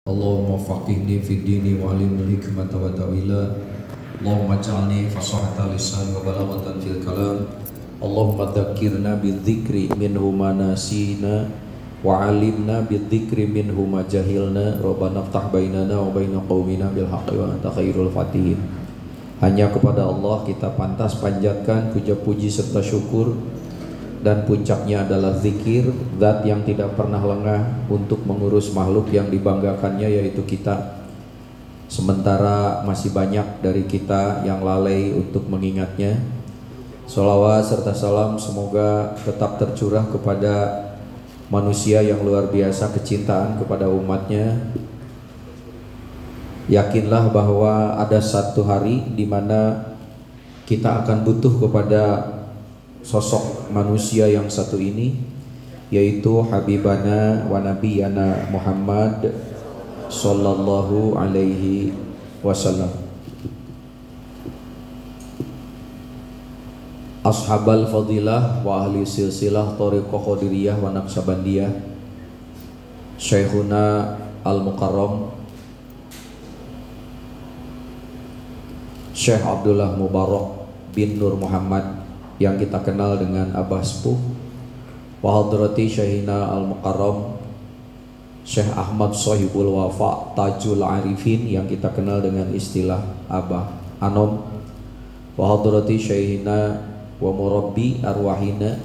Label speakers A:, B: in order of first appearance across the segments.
A: Allahumma faqihni fid dini wa alimni hikmata wa ta'wila. Allahumma ij'alni fasahata lisan wa balaghatan fil kalam. Allahumma dzakkirna bidzikri minhu ma nasina wa 'allimna bidzikri minhu ma jahilna. Rabbana iftah bainana wa baina qaumina bil haqqi wa anta khairul fatihin. Hanya kepada Allah kita pantas panjatkan puja-puji serta syukur, dan puncaknya adalah zikir, zat yang tidak pernah lengah untuk mengurus makhluk yang dibanggakannya, yaitu kita. Sementara masih banyak dari kita yang lalai untuk mengingatnya. Sholawat serta salam semoga tetap tercurah kepada manusia yang luar biasa kecintaan kepada umatnya. Yakinlah bahwa ada satu hari di mana kita akan butuh kepada sosok manusia yang satu ini, yaitu Habibana wa Nabiyana Muhammad sallallahu alaihi wasallam. Ashabal fadilah wa ahli silsilah Thariqah Qadiriyah wa Naqsabandiyah, Syekhuna Al-Mukarram Syekh Abdullah Mubarak bin Nur Muhammad yang kita kenal dengan Abah Sepuh, wa hadrati Syekhina Al-Mukarram Syekh Ahmad Sohibul Wafa Tajul Arifin yang kita kenal dengan istilah Abah Anom, wa hadrati Syekhina wa murabbi arwahina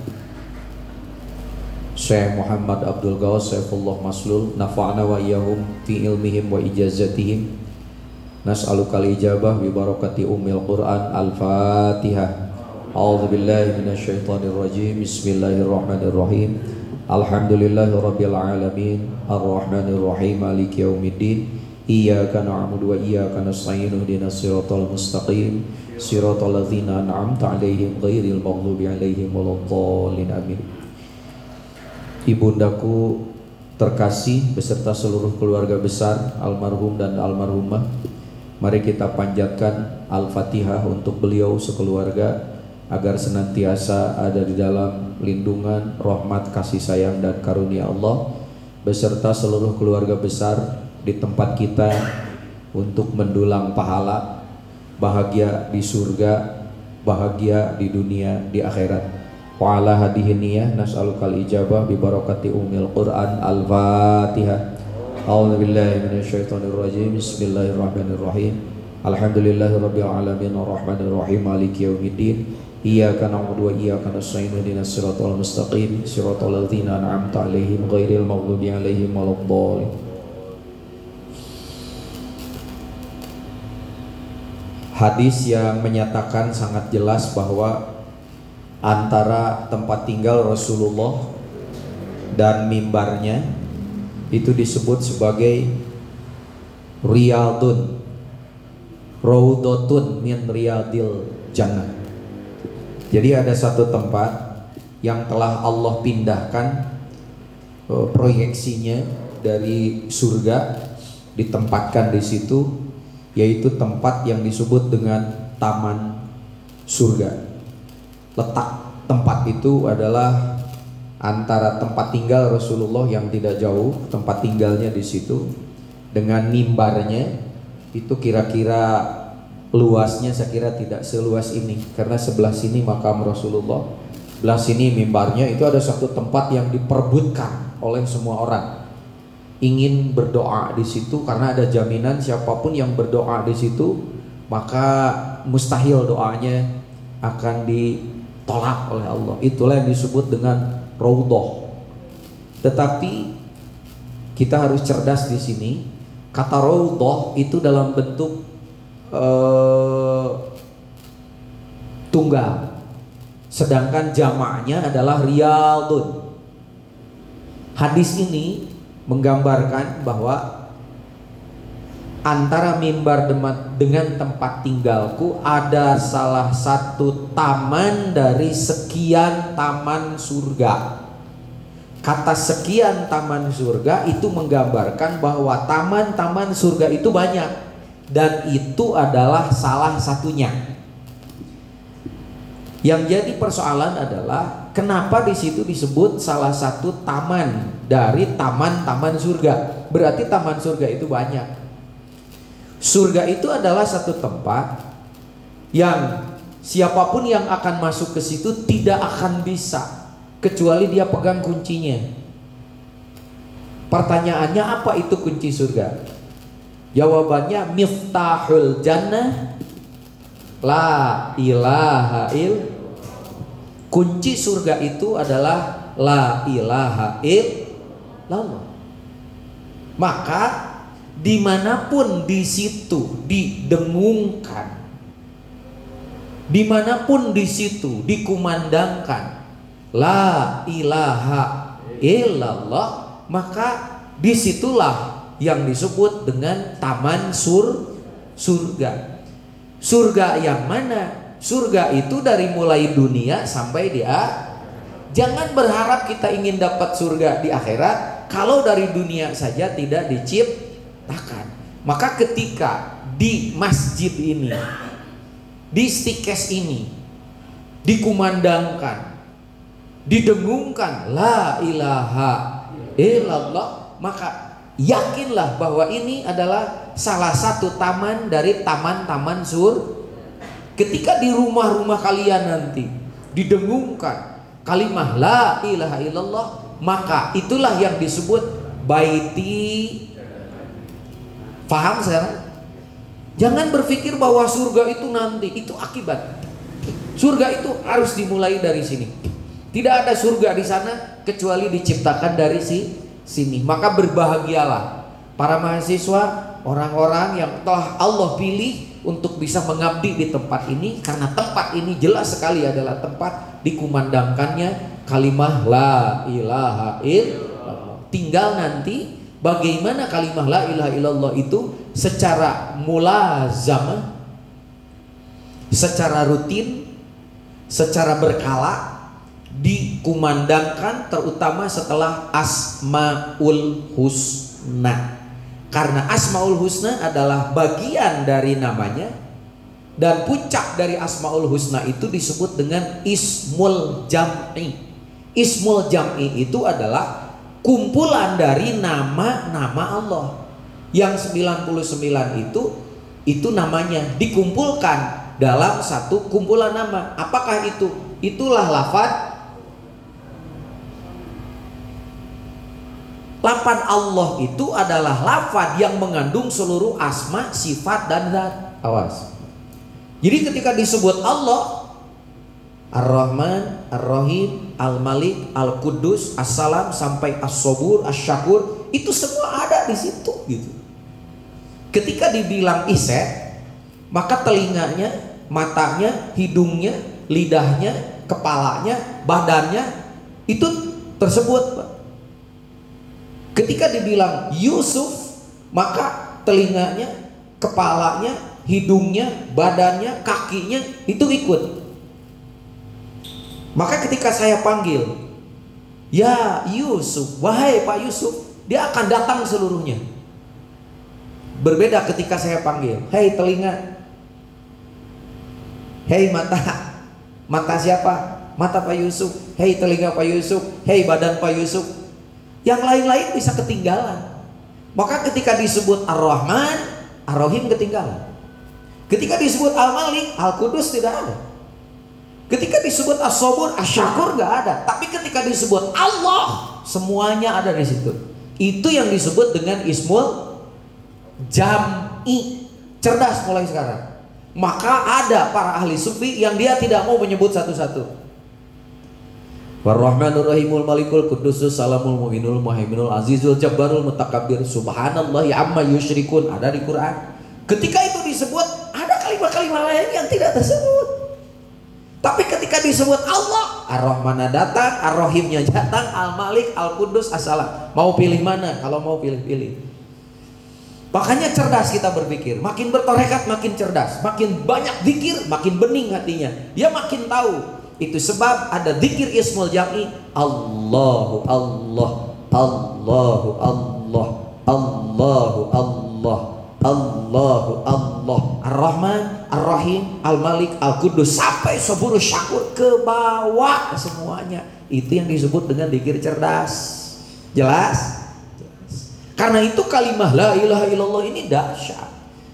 A: Syekh Muhammad Abdul Ghaus Saifullah Maslul, nafa'na wa iyahum fi ilmihim wa ijazatihim. Nas'alukal ijabah bi barakati ummil Qur'an. Al-Fatihah. A'udzu billahi minasyaitonir rajim. Bismillahirrahmanirrahim. Alhamdulillahi rabbil alamin. Arrahmanir rahim. Maliki yaumiddin. Iyyaka na'budu wa iyyaka nasta'in. Ihdinas siratal mustaqim. Siratal ladzina an'amta 'alaihim ghairil maghdubi 'alaihim waladdallin. Amin. Ibundaku terkasih beserta seluruh keluarga besar almarhum dan almarhumah, mari kita panjatkan Al-Fatihah untuk beliau sekeluarga agar senantiasa ada di dalam lindungan, rahmat, kasih sayang dan karunia Allah beserta seluruh keluarga besar di tempat kita untuk mendulang pahala, bahagia di surga, bahagia di dunia, di akhirat. Wa ala hadihi niyah nas'alukal ijabah bi barakati ummil Qur'an. Al-Fatihah. A'udzu billahi minasyaitonir rajim. Bismillahirrahmanirrahim. Alhamdulillahirabbil alamin arrahmanir rahim maliki yaumiddin. Iyyaka na'budu wa iyyaka nasta'in. Ihdinas siratal mustaqim. Siratal ladzina an'amta 'alaihim ghairil maghdubi 'alaihim waladdallin. Hadis yang menyatakan sangat jelas bahwa antara tempat tinggal Rasulullah dan mimbarnya itu disebut sebagai riyadun, raudhatun min riyadil jannah. Jadi ada satu tempat yang telah Allah pindahkan proyeksinya dari surga, ditempatkan di situ, yaitu tempat yang disebut dengan taman surga. Letak tempat itu adalah antara tempat tinggal Rasulullah yang tidak jauh, tempat tinggalnya di situ, dengan mimbarnya itu kira-kira luasnya saya kira tidak seluas ini, karena sebelah sini makam Rasulullah, sebelah sini mimbarnya. Itu ada satu tempat yang diperbutkan oleh semua orang ingin berdoa di situ, karena ada jaminan siapapun yang berdoa di situ maka mustahil doanya akan ditolak oleh Allah. Itulah yang disebut dengan raudhah. Tetapi kita harus cerdas di sini. Kata raudhah itu dalam bentuk tunggal, sedangkan jamaknya adalah riyadun. Hadis ini menggambarkan bahwa antara mimbar dengan tempat tinggalku ada salah satu taman dari sekian taman surga. Kata sekian taman surga itu menggambarkan bahwa taman-taman surga itu banyak, dan itu adalah salah satunya. Yang jadi persoalan adalah kenapa di situ disebut salah satu taman dari taman-taman surga. berarti taman surga itu banyak. Surga itu adalah satu tempat yang siapapun yang akan masuk ke situ tidak akan bisa kecuali dia pegang kuncinya. Pertanyaannya, apa itu kunci surga? Jawabannya, miftahul jannah la ilaha illallah. Kunci surga itu adalah la ilaha illallah. Maka dimanapun di situ didengungkan, dimanapun di situ dikumandangkan la ilaha illallah, maka disitulah yang disebut dengan taman surga. Surga yang mana? Surga itu dari mulai dunia sampai di akhirat. Jangan berharap kita ingin dapat surga di akhirat kalau dari dunia saja tidak diciptakan. Maka ketika di masjid ini, di stikes ini dikumandangkan, didengungkan la ilaha illallah, maka yakinlah bahwa ini adalah salah satu taman dari taman-taman surga. Ketika di rumah-rumah kalian nanti didengungkan kalimah la ilaha illallah, maka itulah yang disebut baiti. Paham sekarang? Jangan berpikir bahwa surga itu nanti, itu akibat. Surga itu harus dimulai dari sini. Tidak ada surga di sana kecuali diciptakan dari sini. Maka berbahagialah para mahasiswa, orang-orang yang telah Allah pilih untuk bisa mengabdi di tempat ini, karena tempat ini jelas sekali adalah tempat dikumandangkannya kalimah la ilaha illallah. Tinggal nanti bagaimana kalimah la ilaha illallah itu secara mulazamah, secara rutin, secara berkala dikumandangkan, terutama setelah Asmaul Husna. Karena Asmaul Husna adalah bagian dari namanya, dan puncak dari Asmaul Husna itu disebut dengan Ismul Jam'i. Ismul Jam'i itu adalah kumpulan dari nama-nama Allah. Yang 99 itu namanya dikumpulkan dalam satu kumpulan nama. Apakah itu? Itulah lafaz. Lafaz Allah itu adalah lafaz yang mengandung seluruh asma, sifat, dan zat. Awas. Jadi ketika disebut Allah, Ar-Rahman, Ar-Rahim, Al-Malik, Al-Quddus, As-Salam sampai As-Sobur, As-Syakur, itu semua ada di situ gitu. Ketika dibilang iset, maka telinganya, matanya, hidungnya, lidahnya, kepalanya, badannya itu tersebut. Ketika dibilang Yusuf, maka telinganya, kepalanya, hidungnya, badannya, kakinya itu ikut. Maka ketika saya panggil, ya Yusuf, wahai Pak Yusuf, dia akan datang seluruhnya. Berbeda ketika saya panggil, hei telinga, hei mata, mata siapa? Mata Pak Yusuf. Hei telinga Pak Yusuf, hei badan Pak Yusuf. Yang lain-lain bisa ketinggalan. Maka ketika disebut Ar-Rahman, Ar-Rahim ketinggalan. Ketika disebut Al-Malik, Al-Quddus tidak ada. Ketika disebut As-Sobur, As-Syakur nggak ada. Tapi ketika disebut Allah, semuanya ada di situ. Itu yang disebut dengan Ismul Jam'i. Cerdas mulai sekarang. Maka ada para ahli sufi yang dia tidak mau menyebut satu-satu. Ar-Rahmanur Rahimul Malikul Quddusus Salamul Mu'minul Muhaiminul Azizul Jabbarul Mutakabbir Subhanallah amma yusyrikun, ada di Quran. Ketika itu disebut, ada kalimat-kalimat lain yang tidak tersebut. Tapi ketika disebut Allah, Ar-Rahman datang, Ar-Rahimnya datang, Al-Malik, Al-Quddus, As-Salam. Mau pilih mana? Kalau mau pilih-pilih. Makanya cerdas kita berpikir. Makin bertorekat makin cerdas. Makin banyak zikir makin bening hatinya. Dia makin tahu. Itu sebab ada zikir Ismul Jam'i. Allahu Allah, Allahu Allah, Allahu Allah, Allahu Allah, Ar-Rahman, Ar-Rahim, Al-Malik, Al-Quddus, sampai Sobur, Syakur, ke bawah semuanya. Itu yang disebut dengan zikir cerdas. Jelas? Karena itu kalimah la ilaha illallah ini dahsyat.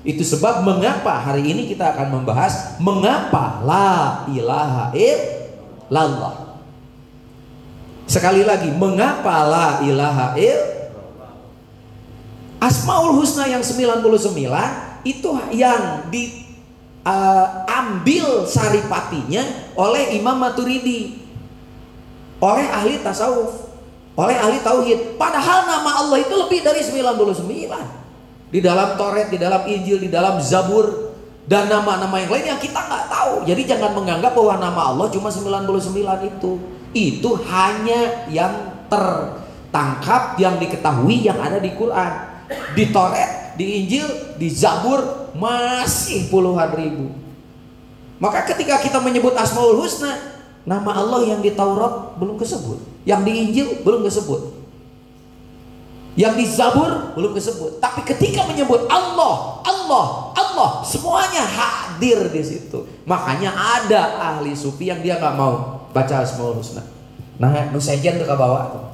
A: Itu sebab mengapa hari ini kita akan membahas mengapa la ilaha illallah. Sekali lagi, mengapa la ilaha illallah? Asmaul Husna yang 99 itu yang diambil saripatinya oleh Imam Maturidi, oleh ahli tasawuf, oleh ahli tauhid. Padahal nama Allah itu lebih dari 99. Di dalam Taurat, di dalam Injil, di dalam Zabur, dan nama-nama yang lain yang kita nggak tahu. Jadi jangan menganggap bahwa nama Allah cuma 99 itu. Itu hanya yang tertangkap, yang diketahui, yang ada di Quran. Di Taurat, di Injil, di Zabur masih puluhan ribu. Maka ketika kita menyebut Asmaul Husna, nama Allah yang di Taurat belum kesebut, yang di Injil belum kesebut, yang di Zabur belum kesebut. Tapi ketika menyebut Allah, Allah, Allah, semuanya hadir di situ. Makanya ada ahli sufi yang dia nggak mau baca Asmaul Husna. Nah, nu sejen tuh ke bawah tuh.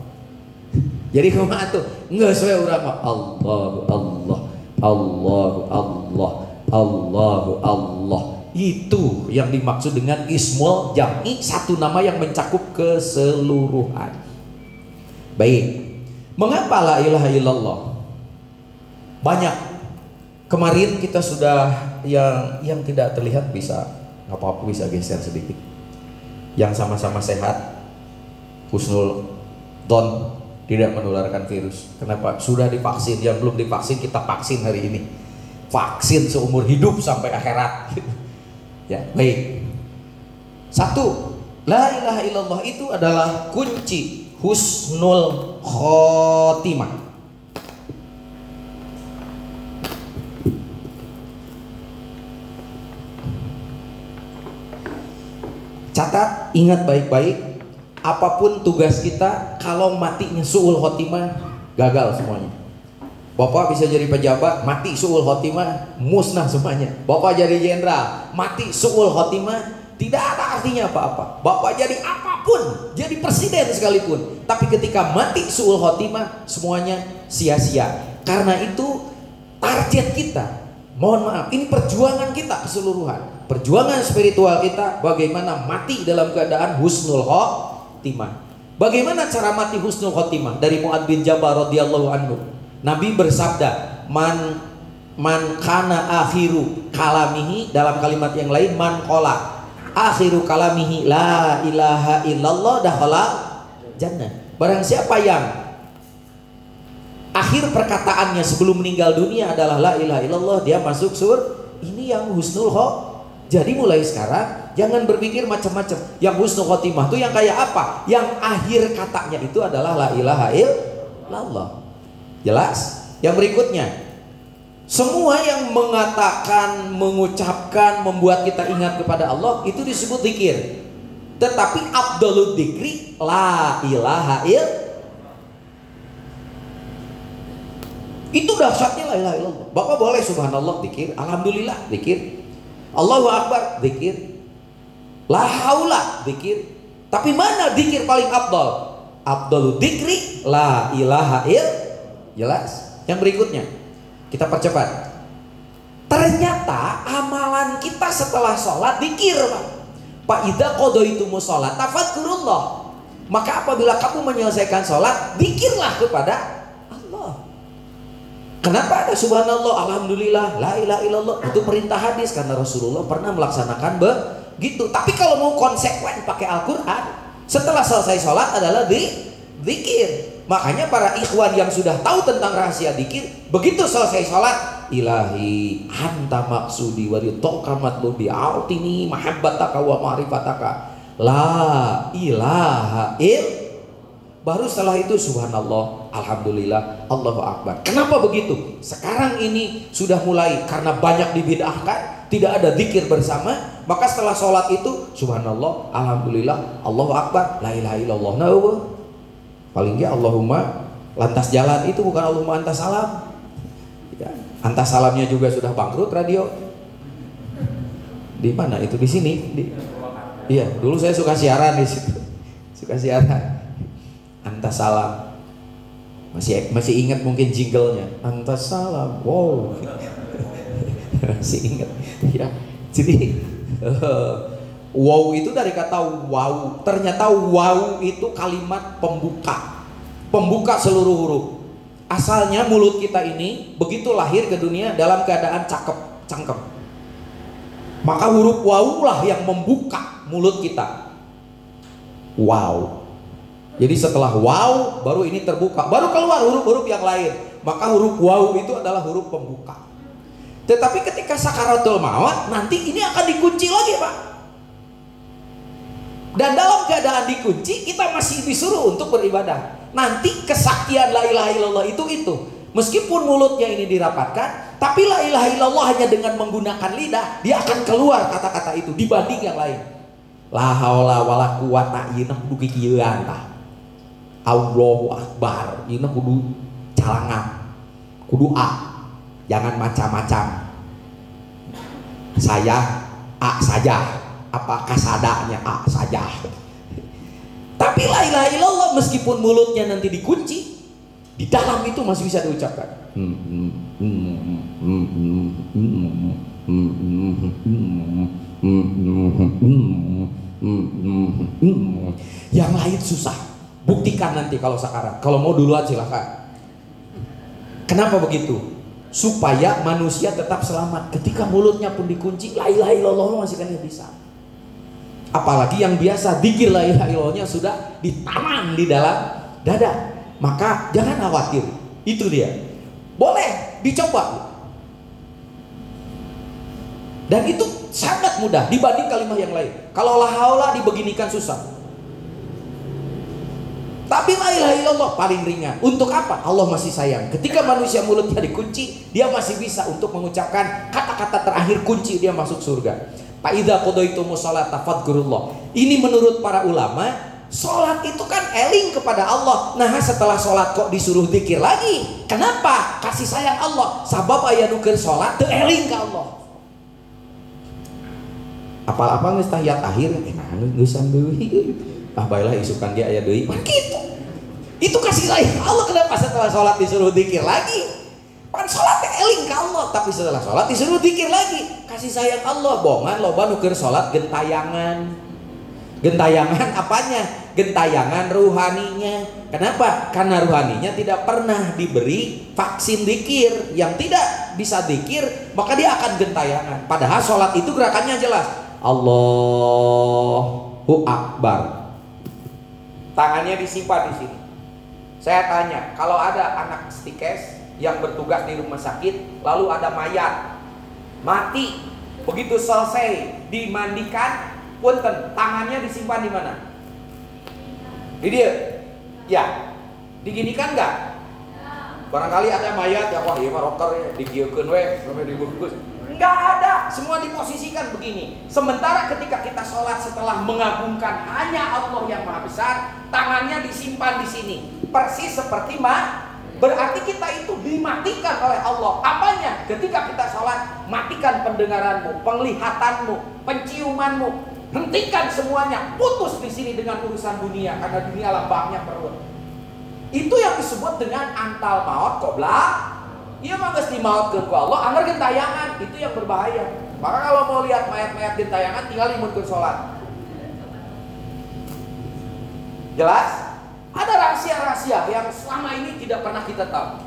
A: Jadi kumaha tuh? Nggak sesuai urang mah Allahu Allah, Allahu Allah, Allahu Allah. Itu yang dimaksud dengan ismul jam'i, satu nama yang mencakup keseluruhan. Baik. Mengapa la ilaha illallah? Banyak. Kemarin kita sudah yang tidak terlihat bisa nggak apa-apa, bisa geser sedikit. Yang sama-sama sehat, husnul don, tidak menularkan virus. Kenapa? Sudah divaksin. Yang belum divaksin kita vaksin hari ini. Vaksin seumur hidup sampai akhirat. Ya, baik. Satu, la ilaha illallah itu adalah kunci husnul khotimah. Catat, ingat baik-baik, apapun tugas kita, kalau matinya su'ul khotimah, gagal semuanya. Bapak bisa jadi pejabat, mati su'ul khotimah, musnah semuanya. Bapak jadi jenderal, mati su'ul khotimah, tidak ada artinya apa-apa. Bapak jadi apapun, jadi presiden sekalipun, tapi ketika mati su'ul khotimah, semuanya sia-sia. Karena itu target kita, mohon maaf, ini perjuangan kita keseluruhan, perjuangan spiritual kita, bagaimana mati dalam keadaan husnul khotimah. Bagaimana cara mati husnul khotimah? Dari Mu'adz bin Jabal radhiyallahu anhu, Nabi bersabda, man kana akhiru kalamihi, dalam kalimat yang lain man qala akhiru kalamihi la ilaha illallah dakhala jannah. Barang siapa yang akhir perkataannya sebelum meninggal dunia adalah la ilaha illallah, dia masuk surga. Ini yang husnul khotimah. Jadi mulai sekarang jangan berpikir macam-macam. Yang husnul khotimah itu yang kayak apa? Yang akhir katanya itu adalah la ilaha illallah. Jelas? Yang berikutnya, semua yang mengatakan, mengucapkan, membuat kita ingat kepada Allah itu disebut zikir. Tetapi afdhalud dzikri la ilaha illallah. Itu dahsyatnya la ilaha illallah. Bapak boleh subhanallah zikir, alhamdulillah zikir, Allahu akbar zikir, la haula zikir. Tapi mana zikir paling afdal? Afdhalud dzikri la ilaha illallah. Jelas? Yang berikutnya, kita percepat. Ternyata amalan kita setelah sholat zikir, Pak. Fa idza qadaytumus sholat tafadkurullah. Maka apabila kamu menyelesaikan sholat, zikirlah kepada Allah. Kenapa ada subhanallah, alhamdulillah, la ilaha illallah? Itu perintah hadis karena Rasulullah pernah melaksanakan begitu. Tapi kalau mau konsekuen pakai Al-Quran, setelah selesai sholat adalah zikir. Makanya para ikhwan yang sudah tahu tentang rahasia zikir, begitu selesai sholat, ilahi anta maksudi wa ridhoka matlubi a'tini mahabbataka wa ma'rifataka la ilaha illallah. Baru setelah itu subhanallah, alhamdulillah, Allahu akbar. Kenapa begitu? Sekarang ini sudah mulai karena banyak dibid'ahkan, tidak ada zikir bersama. Maka setelah sholat itu subhanallah, alhamdulillah, Allahu akbar, la ilaha illallah. Nah, paling nggak Allahumma lantas jalan itu bukan Allahumma antas salam. Ya, antas salamnya juga sudah bangkrut radio. Di mana itu? Di sini. Iya, dulu saya suka siaran di situ. Suka siaran. Antas salam. Masih ingat mungkin jinglenya, antas salam, wow. Masih ingat ya. Jadi wow itu dari kata wow. Ternyata wow itu kalimat pembuka seluruh huruf. Asalnya mulut kita ini begitu lahir ke dunia dalam keadaan cangkem. Maka huruf wow lah yang membuka mulut kita. Wow. Jadi setelah wow baru ini terbuka, baru keluar huruf-huruf yang lain. Maka huruf wow itu adalah huruf pembuka. Tetapi ketika sakaratul maut nanti ini akan dikunci lagi, Pak. Dan dalam keadaan dikunci kita masih disuruh untuk beribadah. Nanti kesaktian la ilaha illallah itu. Meskipun mulutnya ini dirapatkan, tapi la ilaha illallah hanya dengan menggunakan lidah dia akan keluar kata-kata itu dibanding yang lain. La haula wala quwata illa billah. Allahu Akbar, ini kudu calangan, kudu A, jangan macam-macam. Saya A saja, apa kasadanya A saja. Tapi la ilaha illallah meskipun mulutnya nanti dikunci, di dalam itu masih bisa diucapkan. Yang lain susah. Buktikan nanti kalau sekarang. Kalau mau duluan silahkan. Kenapa begitu? Supaya manusia tetap selamat. Ketika mulutnya pun dikunci, la ilaha illallah masih kan bisa. Apalagi yang biasa dzikir la ilaha illallahnya sudah ditanam di dalam dada. Maka jangan khawatir. Itu dia. Boleh dicoba. Dan itu sangat mudah dibanding kalimat yang lain. Kalau la haula dibeginikan susah. Tapi la ilaha illallah paling ringan. Untuk apa? Allah masih sayang. Ketika manusia mulutnya dikunci, dia masih bisa untuk mengucapkan kata-kata terakhir kunci dia masuk surga. Fa idza qadaytumus sholata fadhkurullah. Ini menurut para ulama, sholat itu kan eling kepada Allah. Nah setelah sholat kok disuruh zikir lagi? Kenapa? Kasih sayang Allah. Sabab aya nu keur sholat teu eling ka Allah. Apa-apa geus tahiyat akhir, geus deui. Baiklah isukan dia aya deui. Gitu. Itu kasih sayang Allah. Kenapa setelah sholat disuruh zikir lagi? Pan sholat eling ka Allah, tapi setelah sholat disuruh zikir lagi. Kasih sayang Allah. Bongan loba nu keur sholat gentayangan. Gentayangan apanya? Gentayangan ruhaninya. Kenapa? Karena ruhaninya tidak pernah diberi vaksin zikir. Yang tidak bisa zikir, maka dia akan gentayangan. Padahal sholat itu gerakannya jelas. Allahu Akbar. Tangannya disimpan di sini. Saya tanya, kalau ada anak stikes yang bertugas di rumah sakit, lalu ada mayat mati, begitu selesai dimandikan, punten, tangannya disimpan di mana? Di dia. Ya. Diginikan nggak? Barangkali ada mayat yang wah ieu mah rocker ya, digieukeun we sampai dibungkus. Enggak ada, semua diposisikan begini. Sementara ketika kita sholat setelah mengagungkan hanya Allah yang Maha Besar, tangannya disimpan di sini, persis seperti berarti kita itu dimatikan oleh Allah. Apanya? Ketika kita sholat, matikan pendengaranmu, penglihatanmu, penciumanmu, hentikan semuanya, putus di sini dengan urusan dunia, karena dunia lambangnya perut. Itu yang disebut dengan antal maut qobla. Iya mah geus dimautkeun ku Allah, anggar gentayangan, itu yang berbahaya. Maka kalau mau lihat mayat-mayat gentayangan, tinggal limunkeun sholat. Jelas? Ada rahasia-rahasia yang selama ini tidak pernah kita tahu.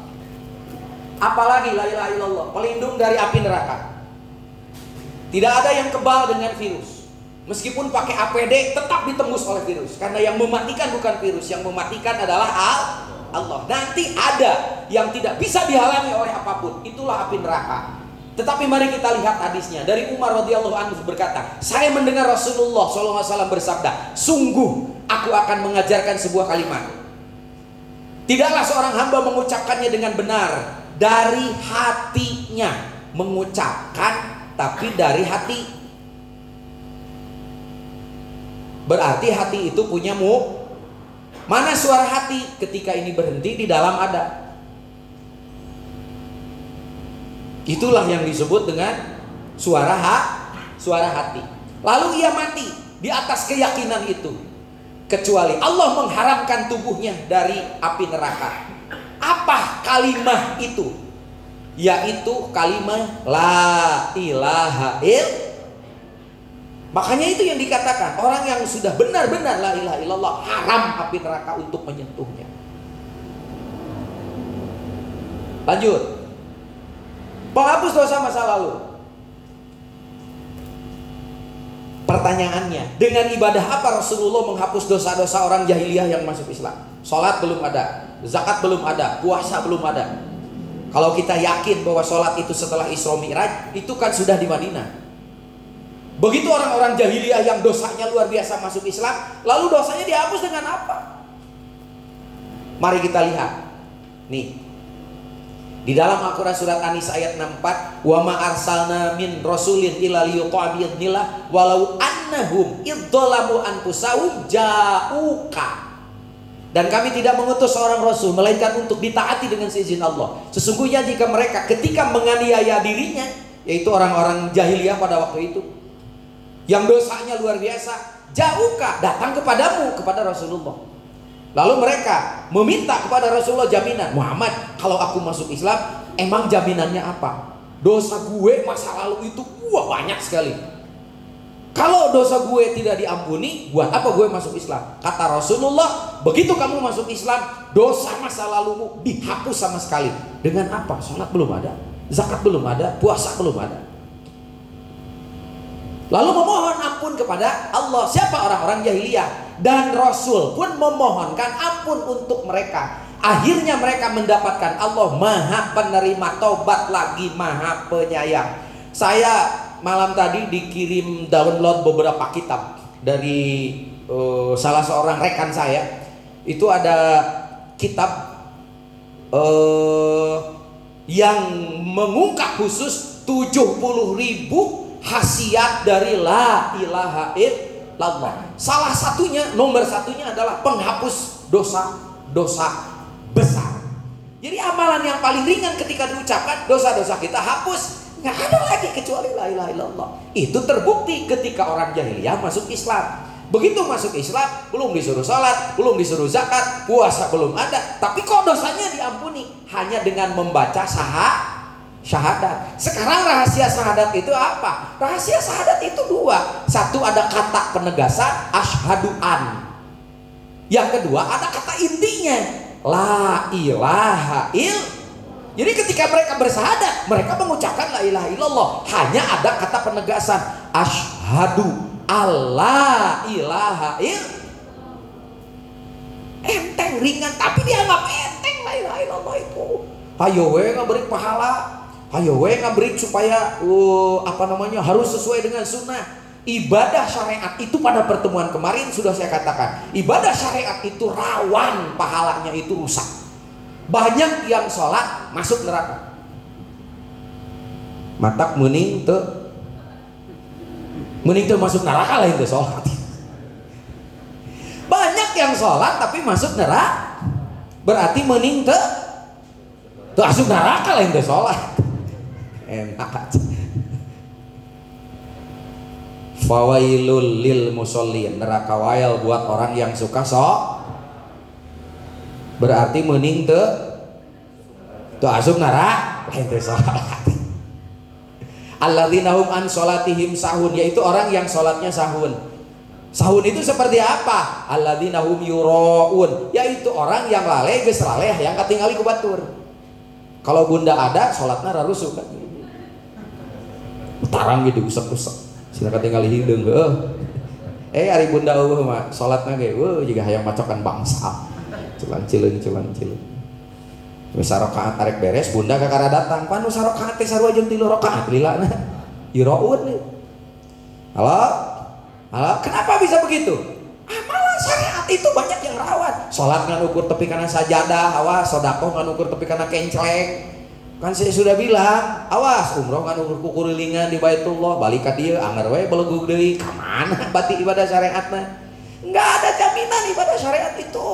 A: Apalagi la ilaha illallah, pelindung dari api neraka. Tidak ada yang kebal dengan virus. Meskipun pakai APD tetap ditembus oleh virus. Karena yang mematikan bukan virus, yang mematikan adalah Allah. Nanti ada yang tidak bisa dihalangi oleh apapun, itulah api neraka. Tetapi mari kita lihat hadisnya. Dari Umar radhiyallahu anhu berkata, saya mendengar Rasulullah SAW bersabda, sungguh aku akan mengajarkan sebuah kalimat. Tidaklah seorang hamba mengucapkannya dengan benar dari hatinya, mengucapkan tapi dari hati. Berarti hati itu punya mana suara hati? Ketika ini berhenti, di dalam ada. Itulah yang disebut dengan suara hati. Lalu ia mati di atas keyakinan itu. Kecuali Allah mengharamkan tubuhnya dari api neraka. Apa kalimah itu? Yaitu kalimah la ilaha illallah. Makanya itu yang dikatakan, orang yang sudah benar-benar la ilaha illallah, haram api neraka untuk menyentuhnya. Lanjut. Penghapus dosa masa lalu. Pertanyaannya, dengan ibadah apa Rasulullah menghapus dosa-dosa orang jahiliyah yang masuk Islam? Sholat belum ada, zakat belum ada, puasa belum ada. Kalau kita yakin bahwa sholat itu setelah Isra Mi'raj, itu kan sudah di Madinah. Begitu orang-orang jahiliyah yang dosanya luar biasa masuk Islam, lalu dosanya dihapus dengan apa? Mari kita lihat. Nih, di dalam Al-Quran surat An-Nisa ayat 64, wa ma arsalna min rasulin illa liyuta'a bi'idznillah walau annahum idzalamu anfusahum ja'uka. Dan kami tidak mengutus seorang rasul melainkan untuk ditaati dengan seizin Allah. Sesungguhnya jika mereka ketika menganiaya dirinya, yaitu orang-orang jahiliyah pada waktu itu, yang dosanya luar biasa, ja'uka, datang kepadamu, kepada Rasulullah. Lalu mereka meminta kepada Rasulullah jaminan. Muhammad, kalau aku masuk Islam, emang jaminannya apa? Dosa gue masa lalu itu banyak sekali. Kalau dosa gue tidak diampuni, buat apa gue masuk Islam? Kata Rasulullah, begitu kamu masuk Islam, dosa masa lalumu dihapus sama sekali. Dengan apa? Sholat belum ada, zakat belum ada, puasa belum ada. Lalu memohon ampun kepada Allah. Siapa orang-orang jahiliyah? Dan Rasul pun memohonkan ampun untuk mereka. Akhirnya mereka mendapatkan Allah maha penerima taubat lagi maha penyayang. Saya malam tadi dikirim download beberapa kitab dari salah seorang rekan saya. Itu ada kitab yang mengungkap khusus 70.000 khasiat dari la ilaha illallah. Salah satunya, nomor satunya adalah penghapus dosa-dosa besar. Jadi amalan yang paling ringan ketika diucapkan, dosa-dosa kita hapus. Nggak ada lagi kecuali la ilaha illallah. Itu terbukti ketika orang jahiliyah masuk Islam. Begitu masuk Islam, belum disuruh salat, belum disuruh zakat, puasa belum ada, tapi kok dosanya diampuni hanya dengan membaca syahadat. Sekarang rahasia syahadat itu apa? Rahasia syahadat itu dua. Satu, ada kata penegasan asyhadu an. Yang kedua, ada kata intinya la ilaha illallah. Jadi ketika mereka bersyahadat, mereka mengucapkan la ilaha illallah, hanya ada kata penegasan asyhadu alla ilaha illallah. Enteng, ringan, tapi dianggap enteng la ilaha illallah itu. Ayo we ngaberi pahala, ayo we ngaberi supaya harus sesuai dengan sunnah. Ibadah syariat itu pada pertemuan kemarin sudah saya katakan, ibadah syariat itu rawan pahalanya itu rusak. Banyak yang sholat masuk neraka. Matak mending tuh masuk neraka lah itu sholat. Banyak yang sholat tapi masuk neraka, berarti mending tuh masuk neraka lah itu sholat. Enak aja. Fawailul lil musallin, neraka wail buat orang yang suka berarti mending tuh asup neraka ente salat. Alladzina hum an salatihim sahun, yaitu orang yang salatnya sahun. Sahun itu seperti apa? Alladzina hum yuraun, yaitu orang yang laleh geus laleh yang katingali ku batur. Kalau bunda ada salatna rarusuh kan. Tarang gitu usap-usap. Sina katingali hideung ari bunda eueuh mah salatna ge jiga hayang macokan bangsa. Culan-cilun. Wis rakaat arek beres, bunda kakara datang. Panu sarakaat teh sarua jeung 3 rakaat lilana. Yuraun. Halo? Kenapa bisa begitu? Amalan syariat itu banyak yang rawan. Salat ngan ukur tepi kana sajadah, awas sedekah ngan ukur tepi kana kenceleng. Kan saya sudah bilang, awas umroh ngan ukur kurilingan di Baitullah, balik ka dieu anger we belegug deui. Ka mana bati ibadah syariatna? Enggak ada jaminan ibadah syariat itu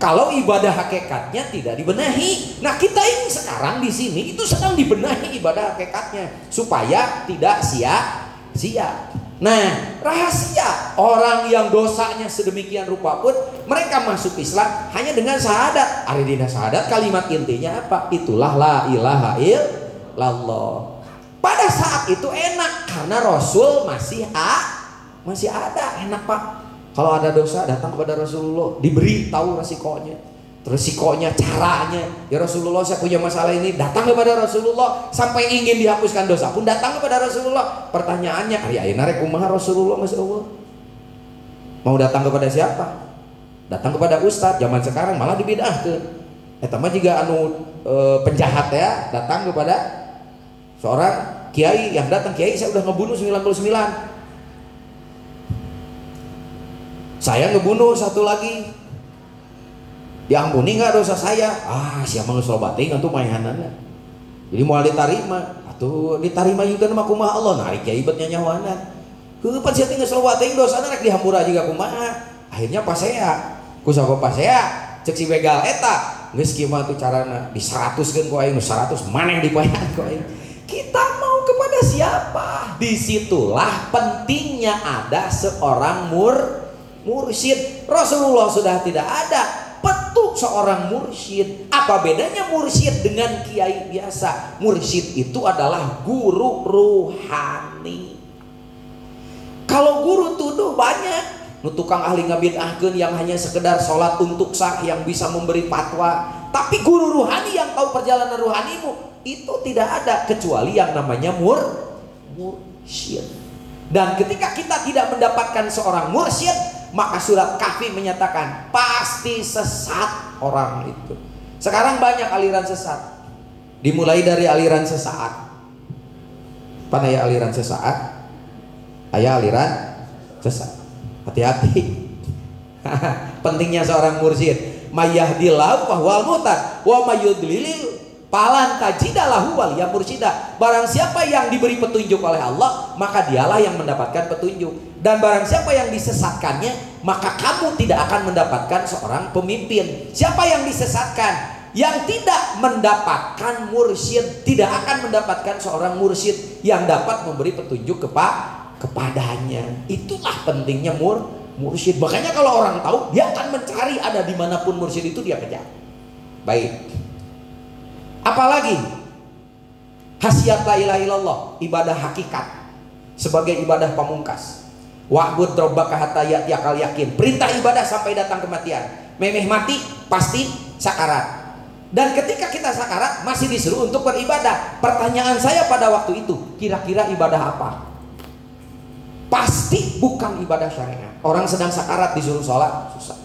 A: kalau ibadah hakikatnya tidak dibenahi. Nah, kita ini sekarang di sini itu sedang dibenahi ibadah hakikatnya supaya tidak sia-sia. Nah, rahasia orang yang dosanya sedemikian rupa pun mereka masuk Islam hanya dengan syahadat. Aridina syahadat kalimat intinya apa? Itulah la ilaha illallah. Pada saat itu enak karena Rasul masih ada, enak Pak. Kalau ada dosa datang kepada Rasulullah, diberi tahu resikonya. Resikonya, caranya. Ya Rasulullah, saya punya masalah ini. Datang kepada Rasulullah. Sampai ingin dihapuskan dosa pun datang kepada Rasulullah. Pertanyaannya, ayeuna rek kumaha Rasulullah, Masya Allah? Mau datang kepada siapa? Datang kepada ustadz. Zaman sekarang malah dibidahkeun. Eta mah jiga anu penjahat ya, datang kepada seorang kiai yang datang, kiai saya udah ngebunuh 99. Saya ngebunuh satu lagi. Diampuni nggak dosa saya? Siapa nggak sholat bating itu mainannya. Jadi mau diterima, atau diterima juga nama kumaha Allah narik ya ibetnya nyawana. Pan saya tinggal sholat bating dosa narik dihampura juga kumaha. Akhirnya pas saya, kusapa pas saya cek si begal eta, nggak skema tuh carana di 100 kan ku aing 100 mana yang dibayar ku aing. Kita mau kepada siapa? Disitulah pentingnya ada seorang mursyid. Rasulullah sudah tidak ada. Petuk seorang mursyid. Apa bedanya mursyid dengan kiai biasa? Mursyid itu adalah guru ruhani. Kalau guru tuduh banyak. Nu tukang ahli ngabidahkeun yang hanya sekedar sholat untuk sah yang bisa memberi fatwa. Tapi guru ruhani yang tahu perjalanan ruhanimu itu tidak ada kecuali yang namanya mursyid. Dan ketika kita tidak mendapatkan seorang mursyid, maka surat Kahfi menyatakan pasti sesat orang itu. Sekarang banyak aliran sesat. Dimulai dari aliran sesaat. Apa ya aliran sesaat? Aya aliran sesat. Hati-hati. Pentingnya seorang mursyid. Mayyahdillahu fahuwal muhtad wa mayyudlilil falan tajidalahu waliya mursyida. Barang siapa yang diberi petunjuk oleh Allah, maka dialah yang mendapatkan petunjuk. Dan barang siapa yang disesatkannya, maka kamu tidak akan mendapatkan seorang pemimpin. Siapa yang disesatkan? Yang tidak mendapatkan mursyid tidak akan mendapatkan seorang mursyid yang dapat memberi petunjuk kepadanya. Itulah pentingnya mursyid. Makanya kalau orang tahu, dia akan mencari ada dimanapun mursyid itu dia kejar. Baik. Apalagi khasiat la ilaha illallah, ibadah hakikat sebagai ibadah pamungkas. Wa'bud rabbaka hatta ya'tiyakal yakin. Perintah ibadah sampai datang kematian. Memeh mati pasti sakarat. Dan ketika kita sakarat masih disuruh untuk beribadah. Pertanyaan saya pada waktu itu, kira-kira ibadah apa? Pasti bukan ibadah syariat. Orang sedang sakarat disuruh sholat, susah.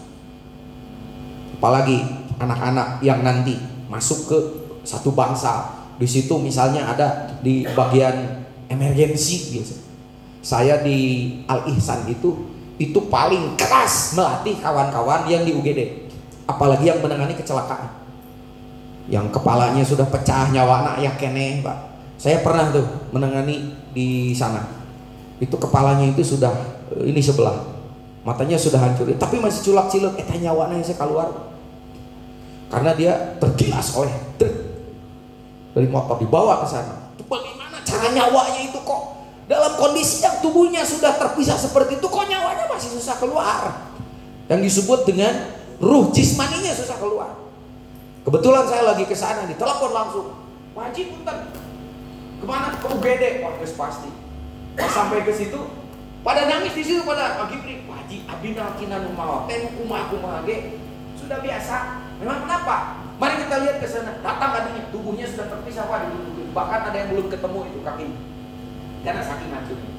A: Apalagi anak-anak yang nanti masuk ke satu bangsa, di situ misalnya ada di bagian emergensi biasa. Saya di Al Ihsan itu paling keras melatih kawan-kawan yang di UGD, apalagi yang menangani kecelakaan, yang kepalanya sudah pecah nyawana ya kene Pak. Saya pernah tuh menangani di sana. Itu kepalanya itu sudah ini sebelah, matanya sudah hancur, tapi masih culak-ciluk. Nyawana yang saya keluar karena dia tergilas oleh dari motor dibawa ke sana. Itu bagaimana cara nyawanya itu kok dalam kondisi yang tubuhnya sudah terpisah seperti itu, kok nyawanya masih susah keluar? Yang disebut dengan ruh jismaninya susah keluar. Kebetulan saya lagi ke sana, ditelepon langsung, wajib punten. Kemana? Ke UGD. Wah, pasti. Pas sampai ke situ, pada nangis di situ pada Pak Gibri. Wajib abdi nalkinan kumaha, kumaha ge. Sudah biasa. Memang kenapa? Mari kita lihat ke sana. Datang tadinya tubuhnya sudah terpisah Pak, bahkan ada yang belum ketemu itu kakinya. Karena saking hancurnya.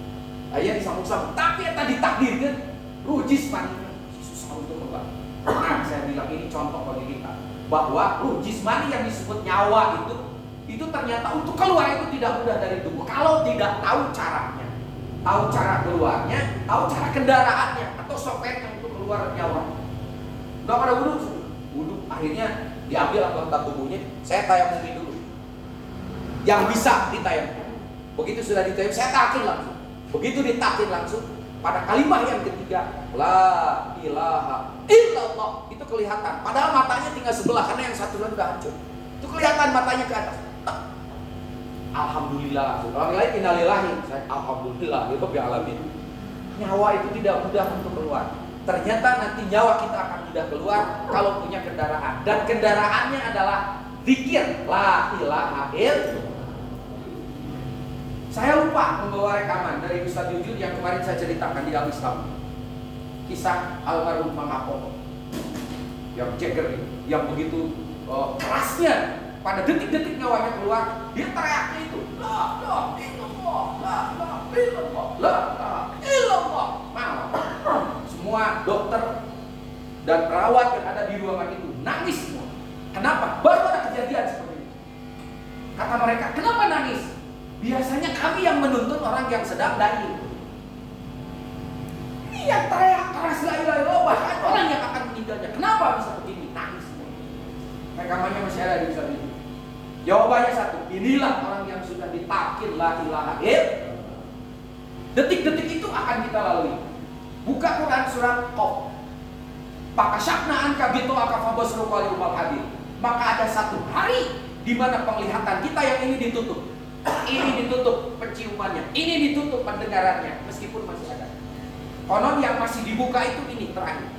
A: Ayah disambung-sambung. Tapi yang tadi takdirkan rujis maninya susah untuk keluar. Nah, saya bilang ini contoh bagi kita bahwa ruh jismani yang disebut nyawa itu ternyata untuk keluar itu tidak mudah dari tubuh kalau tidak tahu caranya, tahu cara keluarnya, tahu cara kendaraannya atau sopirnya untuk keluar nyawa. Nggak pada wudhu, akhirnya diambil anggota tubuhnya. Saya tayamumi dulu. Yang bisa ditayamkan. Begitu sudah ditayamkan, saya takin langsung. Begitu ditakin langsung, pada kalimat yang ketiga, la ilaha illallah, itu kelihatan. Padahal matanya tinggal sebelah karena yang satu sudah hancur. Itu kelihatan matanya ke atas. Alhamdulillah. Orang lain innalillahi, saya alhamdulillah, itu bi alamin.
B: nyawa itu tidak mudah untuk keluar. Ternyata nanti nyawa kita akan mudah keluar kalau punya kendaraan. Dan kendaraannya adalah zikir la ilaha illallah. Saya lupa membawa rekaman dari Ustaz Jujur yang kemarin saya ceritakan di Al-Islam. Kisah almarhum Mang Apong yang ceger, yang begitu kerasnya pada detik-detik nyawanya keluar, dia teriaknya itu la ilaha illallah, la ilaha illallah, la ilaha illallah. Semua dokter dan perawat yang ada di ruangan itu nangis semua. Kenapa? Baru ada kejadian seperti itu. Kata mereka, kenapa nangis? Biasanya kami yang menuntun orang yang sedang dai. Ini yang teriak keras la ilaha illallah, bahkan orang yang akan meninggalnya. Kenapa bisa begini? Nangis semua. Rekamannya masih ada di sana itu. Jawabannya satu, inilah orang yang sudah ditakir la ilaha illallah. Detik-detik itu akan kita lalui. Buka Quran surat Qaf. Pakasakna anka gitu akafabasru qalibal hadir. Maka ada satu hari di mana penglihatan kita yang ini ditutup. Ini ditutup penciumannya, ini ditutup pendengarannya, meskipun masih ada. Konon yang masih dibuka itu ini terakhir.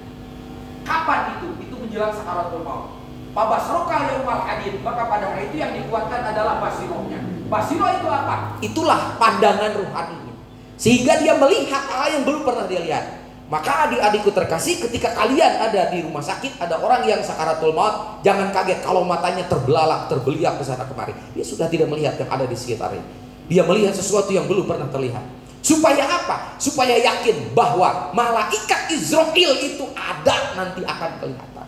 B: Kapan itu? Itu menjelang sakaratul maut. Pabasroka yaumal hadid. Maka pada hari itu yang dikuatkan adalah basirohnya. Basiro itu apa? Itulah pandangan ruhani. Sehingga dia melihat hal yang belum pernah dia lihat. Maka adik-adikku terkasih, ketika kalian ada di rumah sakit, ada orang yang sakaratul maut, jangan kaget kalau matanya terbelalak, terbeliak ke sana kemari. Dia sudah tidak melihat yang ada di sekitarnya. Dia melihat sesuatu yang belum pernah terlihat. Supaya apa? Supaya yakin bahwa malaikat Israel itu ada, nanti akan kelihatan.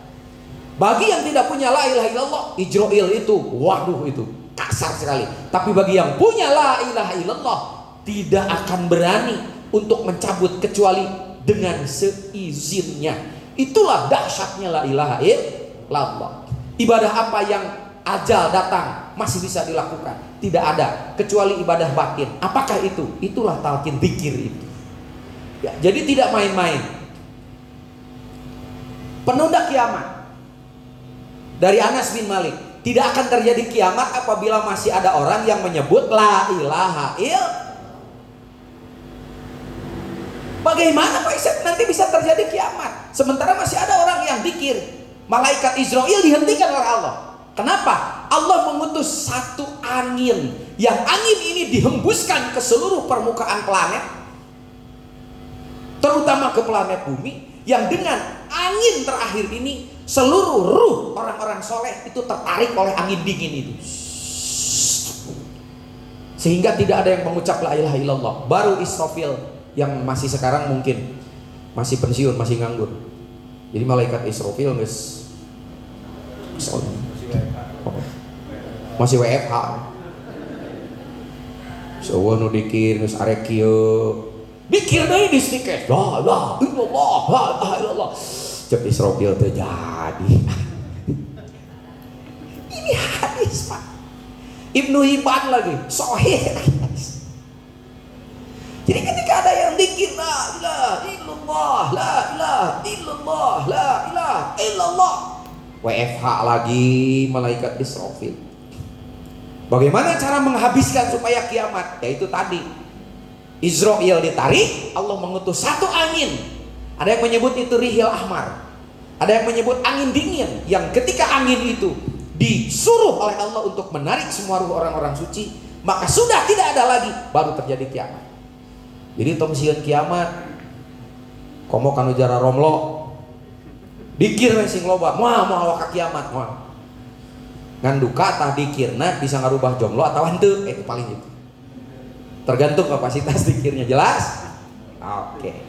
B: Bagi yang tidak punya la ilaha illallah, Israel itu, waduh itu kasar sekali. Tapi bagi yang punya la ilaha illallah, tidak akan berani untuk mencabut kecuali dengan seizinnya. Itulah dahsyatnya la ilaha illallah. Ibadah apa yang ajal datang masih bisa dilakukan? Tidak ada kecuali ibadah batin. Apakah itu? Itulah talqin dzikir itu. Ya, jadi tidak main-main. Penunda kiamat dari Anas bin Malik, tidak akan terjadi kiamat apabila masih ada orang yang menyebut la ilaha illallah. Bagaimana Pak Iset nanti bisa terjadi kiamat? Sementara masih ada orang yang zikir. Malaikat Israel dihentikan oleh Allah. Kenapa? Allah mengutus satu angin. Yang angin ini dihembuskan ke seluruh permukaan planet, terutama ke planet bumi. Yang dengan angin terakhir ini, seluruh ruh orang-orang soleh itu tertarik oleh angin dingin itu. Sehingga tidak ada yang mengucap la ilaha illallah. Baru Israfil yang masih sekarang mungkin masih pensiun, masih nganggur. Jadi malaikat Israfil masih WFH. Sowo nu dikir geus arek kieu. Dikir deui di stike. La ilaha illallah, la ilaha illallah. Cep Israfil teh jadi. Ini hadis Pak. Ibnu Hibban lagi, sahih. Jadi ketika ada yang dikir la ilaha illallah, la ilaha illallah, la ilaha illallah, WFH lagi malaikat Israfil. Bagaimana cara menghabiskan supaya kiamat? Yaitu tadi Israel ditarik, Allah mengutus satu angin. Ada yang menyebut itu rihil ahmar, ada yang menyebut angin dingin, yang ketika angin itu disuruh oleh Allah untuk menarik semua ruh orang-orang suci, maka sudah tidak ada lagi, baru terjadi kiamat. Jadi tong sieun kiamat komo kanu jara romlo dikir we sing loba moal ka kiamat moal ngan duka tah dikirna bisa ngarubah jomblo atau henteu, itu paling itu tergantung kapasitas dikirnya. Jelas? Oke.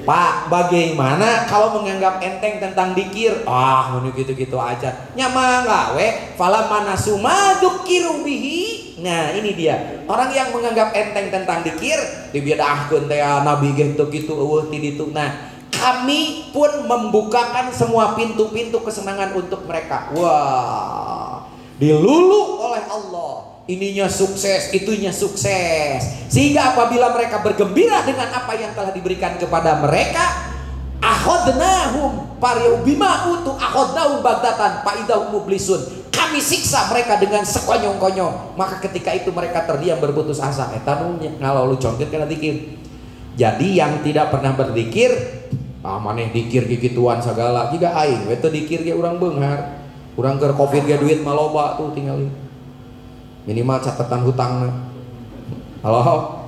B: Pak, bagaimana kalau menganggap enteng tentang dikir? Mun gitu-gitu aja nyamang gawe fala manasu madzukiru bihi. Nah ini dia orang yang menganggap enteng tentang dikir, dibiadahkeun teh nabi gitu gitu eueuh ti ditu. Nah kami pun membukakan semua pintu-pintu kesenangan untuk mereka. Wah, dilulu oleh Allah. Ininya sukses, itunya sukses. Sehingga apabila mereka bergembira dengan apa yang telah diberikan kepada mereka, akhodnahum bima utu akhodnahum bagdatan faidahum mublisun. Kami siksa mereka dengan sekonyong-konyong. Maka ketika itu mereka terdiam berputus asa. Eta nu ngalalu congket kana dikir.
A: Jadi yang tidak pernah berzikir, maneh dikir kikituan segala. Jika aing we teu dikir ge urang beunghar. Urang keur Covid ge duit mah loba tuh tinggal minimal catatan hutangna. Halo.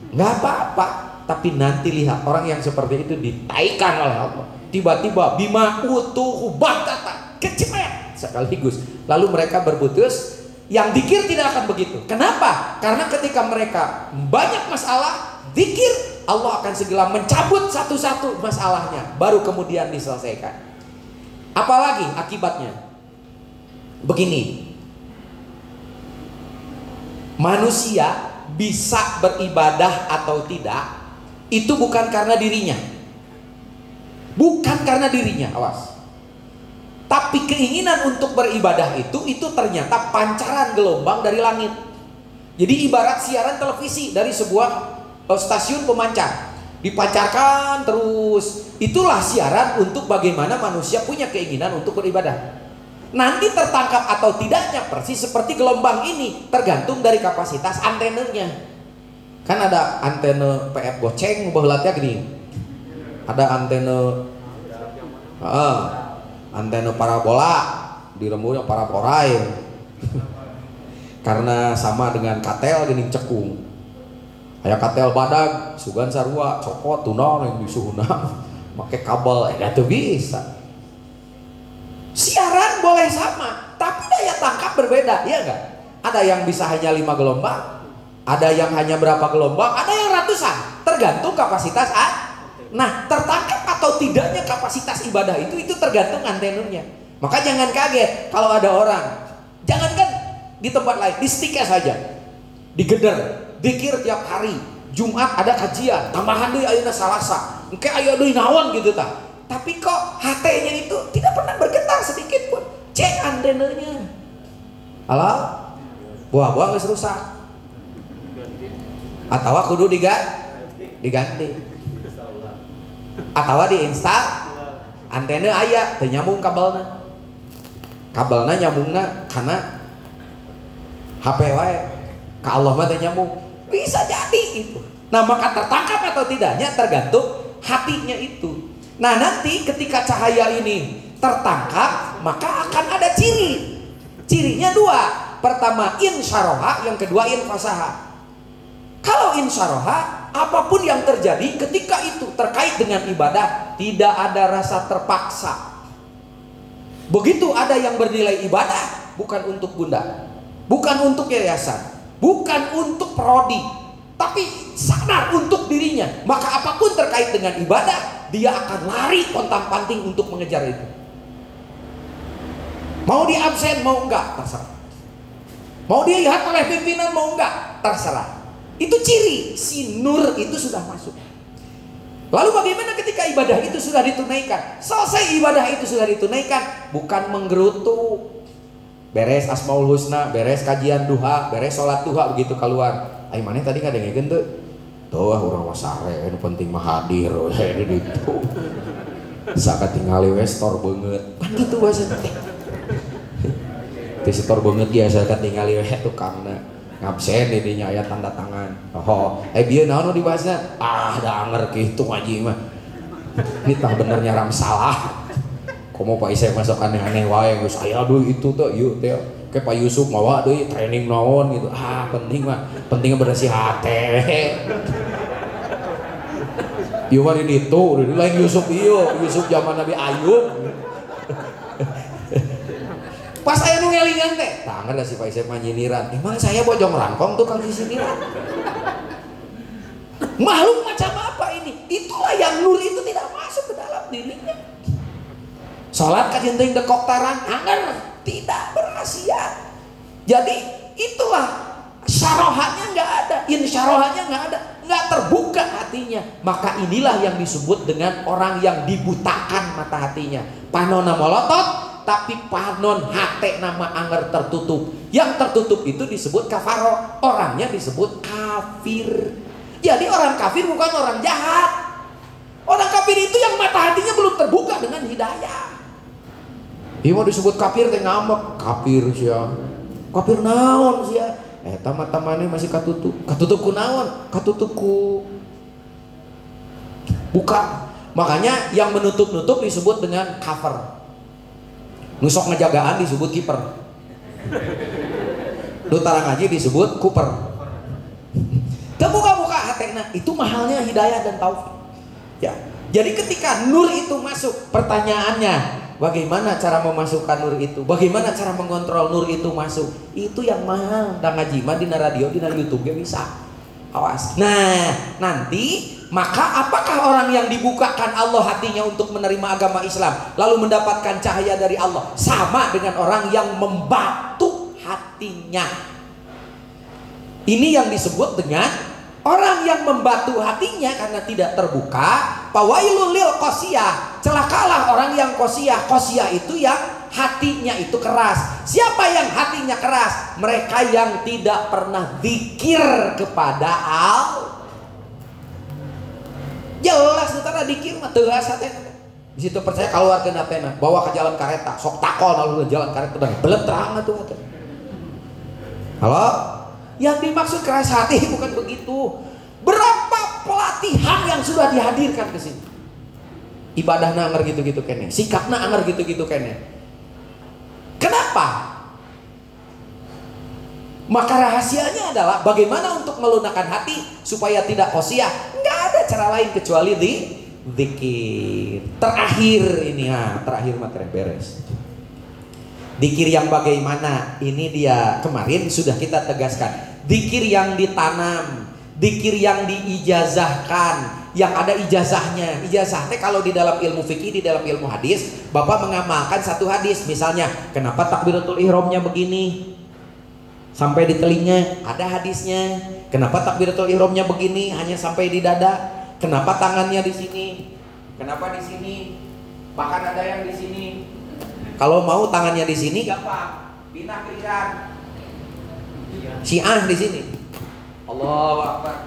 A: Enggak apa-apa, tapi nanti lihat orang yang seperti itu ditaikan oleh Allah. Tiba-tiba bima utuhu batata kecemeh sekaligus. Lalu mereka berputus. Yang dikir tidak akan begitu. Kenapa? Karena ketika mereka banyak masalah, dikir, Allah akan segera mencabut satu-satu masalahnya, baru kemudian diselesaikan. Apalagi akibatnya? Begini, manusia bisa beribadah atau tidak, itu bukan karena dirinya. Bukan karena dirinya, awas. Tapi keinginan untuk beribadah itu ternyata pancaran gelombang dari langit. Jadi ibarat siaran televisi dari sebuah stasiun pemancar, dipancarkan terus. Itulah siaran untuk bagaimana manusia punya keinginan untuk beribadah. Nanti tertangkap atau tidaknya persis seperti gelombang ini, tergantung dari kapasitas antenanya. Kan ada antena PF goceng, bahulanya gini. Ada antena parabola, dirembunya paraborai. Karena sama dengan katel geuning cekung. Aya katel badag, sugan sarua, cokot tunaon yang disuhuna make kabel teu bisa. Siaran boleh sama, tapi daya tangkap berbeda, iya enggak? Ada yang bisa hanya 5 gelombang, ada yang hanya berapa gelombang, ada yang ratusan, tergantung kapasitas. Nah, tertangkap atau tidaknya kapasitas ibadah itu tergantung antenanya. Maka jangan kaget kalau ada orang, jangankan di tempat lain, di stika saja, digeder, dikir tiap hari, Jumat ada kajian, tambahan deui ayeuna Salasa, engke aya deui naon gitu tah. Tapi kok HT-nya itu tidak pernah bergetar sedikit pun. Cek antenanya. Alah, buah-buah geus rusak. Atawa kudu diganti. Atawa diinstal antena aya teu nyambung kabelna. Kabelna nyambungna kana HP wae. Ka Allah mah teu nyambung. Bisa jadi itu. Nah, maka tertangkap atau tidaknya tergantung hatinya itu. Nah, nanti ketika cahaya ini tertangkap, maka akan ada ciri. Cirinya 2. Pertama insyaraha, yang kedua infasaha. Kalau insyaraha, apapun yang terjadi ketika itu terkait dengan ibadah, tidak ada rasa terpaksa. Begitu ada yang bernilai ibadah, bukan untuk bunda, bukan untuk yayasan, bukan untuk prodi, tapi sadar untuk dirinya, maka apapun terkait dengan ibadah, dia akan lari pontang-panting untuk mengejar itu. Mau di absen, mau enggak, terserah. Mau dilihat oleh pimpinan, mau enggak, terserah. Itu ciri, si nur itu sudah masuk. Lalu bagaimana ketika ibadah itu sudah ditunaikan? Selesai ibadah itu sudah ditunaikan, bukan menggerutu. Beres Asmaul Husna, beres kajian duha, beres sholat duha, begitu keluar. Ayo mana tadi ngadengekeun teu? Tuh urang wasare, nu penting mah hadir we ditu. Saka tingali we stor beungeut. Kan kitu bahasa teh. Teh stor beungeut biasa katingali we tukangna. Ngabsen di dinya aya tanda tangan. Oh, bieu naon nu dibahasna? Da anger kitu ngaji mah. Ini tah bener nyaram salah. Komo Pak Isai masuk aneh-aneh wae geus aya deui itu teh ieu teh. Ke Pak Yusuf mawa deui training naon gitu. Penting mah, pentingnya bersih hate. Ieu mah di ditu, lain Yusuf ieu, Yusuf zaman Nabi Ayub. Pas aya nu ngelingan teh, tah anggar si Pak Isep mah nyindiran. Emang saya bojong rangkong tuh kang sindiran. Makhluk macam apa ini? Itulah yang nur itu tidak masuk ke dalam dirinya. Salat kajian teuing dekok tarang, anggar tidak berkhasiat. Jadi itulah syarohanya nggak ada, insyarohanya nggak ada, nggak terbuka hatinya. Maka inilah yang disebut dengan orang yang dibutakan mata hatinya. Panona molotot, tapi panon hate nama anggar tertutup. Yang tertutup itu disebut kafaro, orangnya disebut kafir. Jadi orang kafir bukan orang jahat. Orang kafir itu yang mata hatinya belum terbuka dengan hidayah. Ini mau disebut kafir teh ngambek, kafir sia. Kafir naon sia? Tamat-tamannya masih katutup. Katutup ku naon? Katutup ku buka. Makanya yang menutup-nutup disebut dengan cover. Nusok ngejagaan disebut kiper. Dutara ngaji disebut kuper. Terbuka-buka hatena, itu mahalnya hidayah dan taufik. Ya. Jadi ketika nur itu masuk, pertanyaannya, bagaimana cara memasukkan nur itu? Bagaimana cara mengontrol nur itu masuk? Itu yang mahal. Dan ngaji mah dina radio, dina YouTube bisa. Awas. Nah, nanti maka apakah orang yang dibukakan Allah hatinya untuk menerima agama Islam lalu mendapatkan cahaya dari Allah sama dengan orang yang membatu hatinya? Ini yang disebut dengan orang yang membatu hatinya karena tidak terbuka. Fawailul lil qasiyah, celakalah orang yang qasiyah. Qasiyah itu yang hatinya itu keras. Siapa yang hatinya keras? Mereka yang tidak pernah zikir kepada Allah. Jelas tentara dikir mah teu asa teh. Di situ percaya keluar ke natena, bawa ke jalan kereta, sok takon lalu ke jalan kereta dan belum terang atuh teh. Halo? Yang dimaksud keras hati bukan begitu. Berapa pelatihan yang sudah dihadirkan ke sini? Ibadahna anger gitu-gitu kene, sikapna anger gitu-gitu kene. Kenapa? Maka rahasianya adalah bagaimana untuk melunakkan hati supaya tidak qasiyah. Nggak ada cara lain kecuali dzikir. Terakhir ini, terakhir materi beres. Dzikir yang bagaimana? Ini dia kemarin sudah kita tegaskan. Dzikir yang ditanam, dzikir yang diijazahkan, yang ada ijazahnya. Ijazahnya kalau di dalam ilmu fikih, di dalam ilmu hadis, Bapak mengamalkan satu hadis. Misalnya, kenapa takbiratul ihramnya begini? Sampai di telinga, ada hadisnya. Kenapa takbiratul ihramnya begini hanya sampai di dada? Kenapa tangannya di sini? Kenapa di sini? Bahkan ada yang di sini. Kalau mau tangannya di sini gampang, pindah ke Iran. Syiah di sini. Allahu Akbar.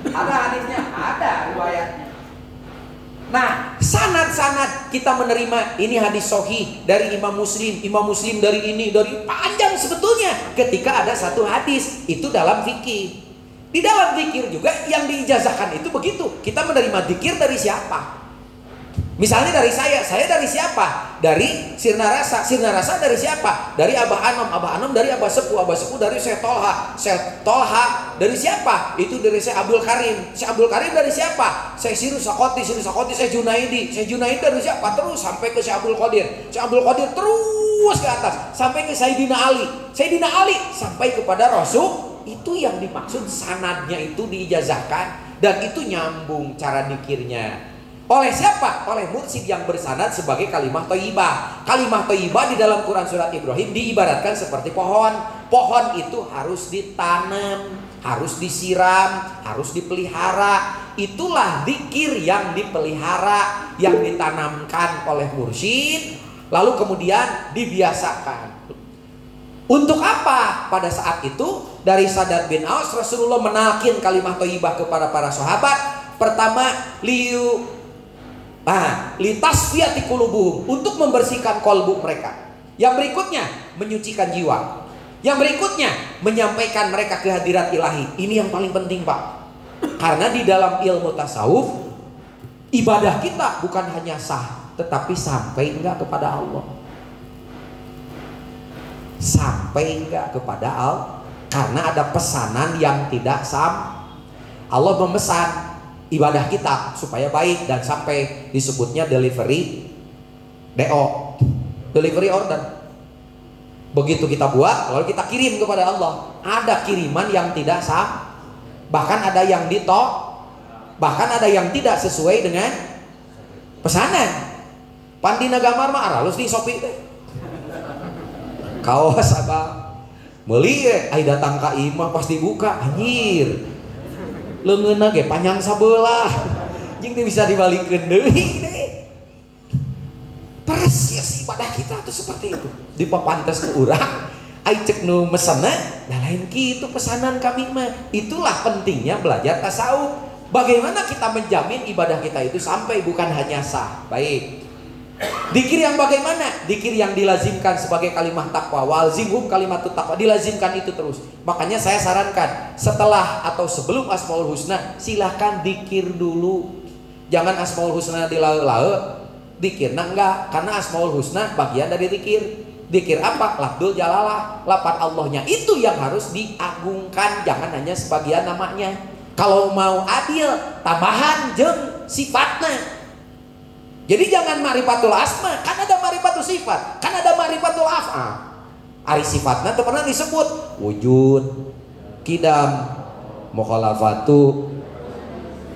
A: Ada hadisnya, ada riwayatnya. Nah, sanad-sanad kita menerima ini hadis sahih dari Imam Muslim dari ini, dari panjang sebetulnya. Ketika ada satu hadis itu dalam fikih. Di dalam zikir juga yang diijazahkan itu begitu. Kita menerima zikir dari siapa? Misalnya dari saya dari siapa? Dari Sirna Rasa dari siapa? Dari Abah Anom dari Abah Sepuh dari Syekh Tolha dari siapa? Itu dari Syekh Abdul Karim dari siapa? Syekh Siru Sakoti Syekh Junaidi dari siapa? Terus sampai ke Syekh Abdul Qadir terus ke atas sampai ke Sayyidina Ali sampai kepada Rasul. Itu yang dimaksud sanadnya itu diijazahkan dan itu nyambung cara dikirnya. Oleh siapa? Oleh mursyid yang bersanad sebagai kalimah thayyibah. Kalimah thayyibah di dalam Quran surat Ibrahim diibaratkan seperti pohon. Pohon itu harus ditanam, harus disiram, harus dipelihara. Itulah zikir yang dipelihara, yang ditanamkan oleh mursyid, lalu kemudian dibiasakan. Untuk apa? Pada saat itu dari Sadad bin Aus Rasulullah menalkin kalimah thayyibah kepada para sahabat. Pertama, litasfiyati qulubuhum, untuk membersihkan kolbu mereka. Yang berikutnya menyucikan jiwa. Yang berikutnya menyampaikan mereka ke hadirat ilahi. Ini yang paling penting, Pak. Karena di dalam ilmu tasawuf ibadah kita bukan hanya sah, tetapi sampai enggak kepada Allah. Sampai enggak kepada Allah. Karena ada pesanan yang tidak sam. Allah memesan ibadah kita supaya baik dan sampai disebutnya delivery DO, delivery order. Begitu kita buat lalu kita kirim kepada Allah. Ada kiriman yang tidak sah, bahkan ada yang ditok, bahkan ada yang tidak sesuai dengan pesanan. Pandina gambar mah halus di Shopee teh. Kaos apa? Meuli ai datang ka imah pas dibuka anjir. Leungeunna ge panjang sabelah. Jeung teu bisa dibalikeun deui deh. Persis ibadah kita tuh seperti itu. Dipapantes ke urang, ai cek nu mesena, da lain kitu pesanan kami mah. Itulah pentingnya belajar tasawuf. Bagaimana kita menjamin ibadah kita itu sampai bukan hanya sah. Baik. Dikir yang bagaimana? Dikir yang dilazimkan sebagai kalimat takwa. Walzimhum kalimatut takwa, dilazimkan itu terus. Makanya saya sarankan setelah atau sebelum Asmaul Husna silahkan dikir dulu. Jangan Asmaul Husna dilae-lae, dikirna enggak. Karena Asmaul Husna bagian dari dikir. Dikir apa? Lafdzul jalalah, lafaz Allahnya itu yang harus diagungkan, jangan hanya sebagian namanya. Kalau mau adil, tambahan jeung sifatnya. Jadi jangan ma'rifatul asma, kan ada ma'rifatul sifat, kan ada ma'rifatul af'al. Ari sifatna teu pernah disebut wujud, kidam, mukhalafatu,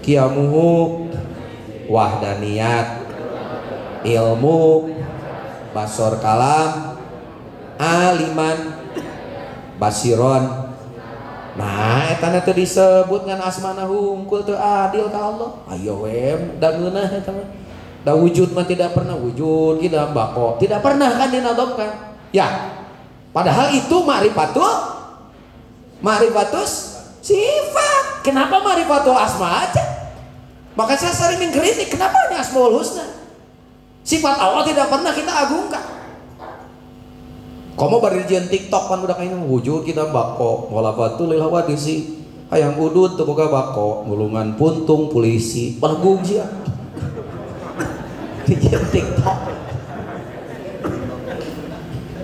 A: qiyamuhu, wahdaniyat, ilmu, basor kalam, aliman, basiron. Nah, eta teh disebut ngan asmana hungkul teu adil ka Allah. Ayo we dangeunah eta mah. Da wujud mah tidak pernah wujud, kita bako tidak pernah kan dinadomkan. Ya, padahal itu ma'rifatus sifat. Kenapa ma'rifatul asma aja? Maka saya sering mengkritik, kenapa hanya Asmaul Husna? Sifat Allah tidak pernah kita agungkan. Kamu barijian TikTok kan udah kayaknya wujud kita bako, walafatul lil hawadisi, hayang udud teu boga bako, ngulungan puntung polisi, balagung sia. Dijieun TikTok.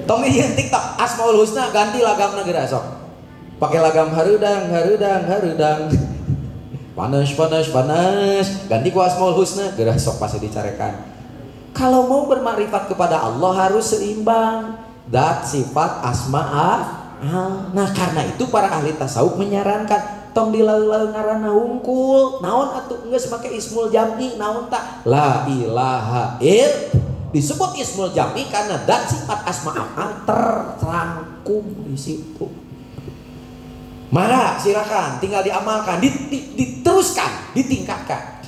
A: Tong dijieun TikTok, Asmaul Husna ganti lagamna geura sok. Pakai lagam harudang. Panas. Ganti ku Asmaul Husna geura sok pasti dicarekan. Kalau mau bermakrifat kepada Allah harus seimbang. Dat sifat asma. Nah, karena itu para ahli tasawuf menyarankan tong dilaeu-laeu ngaranna hungkul. Naon atuh geus make ismul jam'i, naon tak? La ilaha disebut ismul jam'i karena dat sifat asma af'al terrangkum di situ. Maka silakan tinggal diamalkan, diteruskan, ditingkatkan.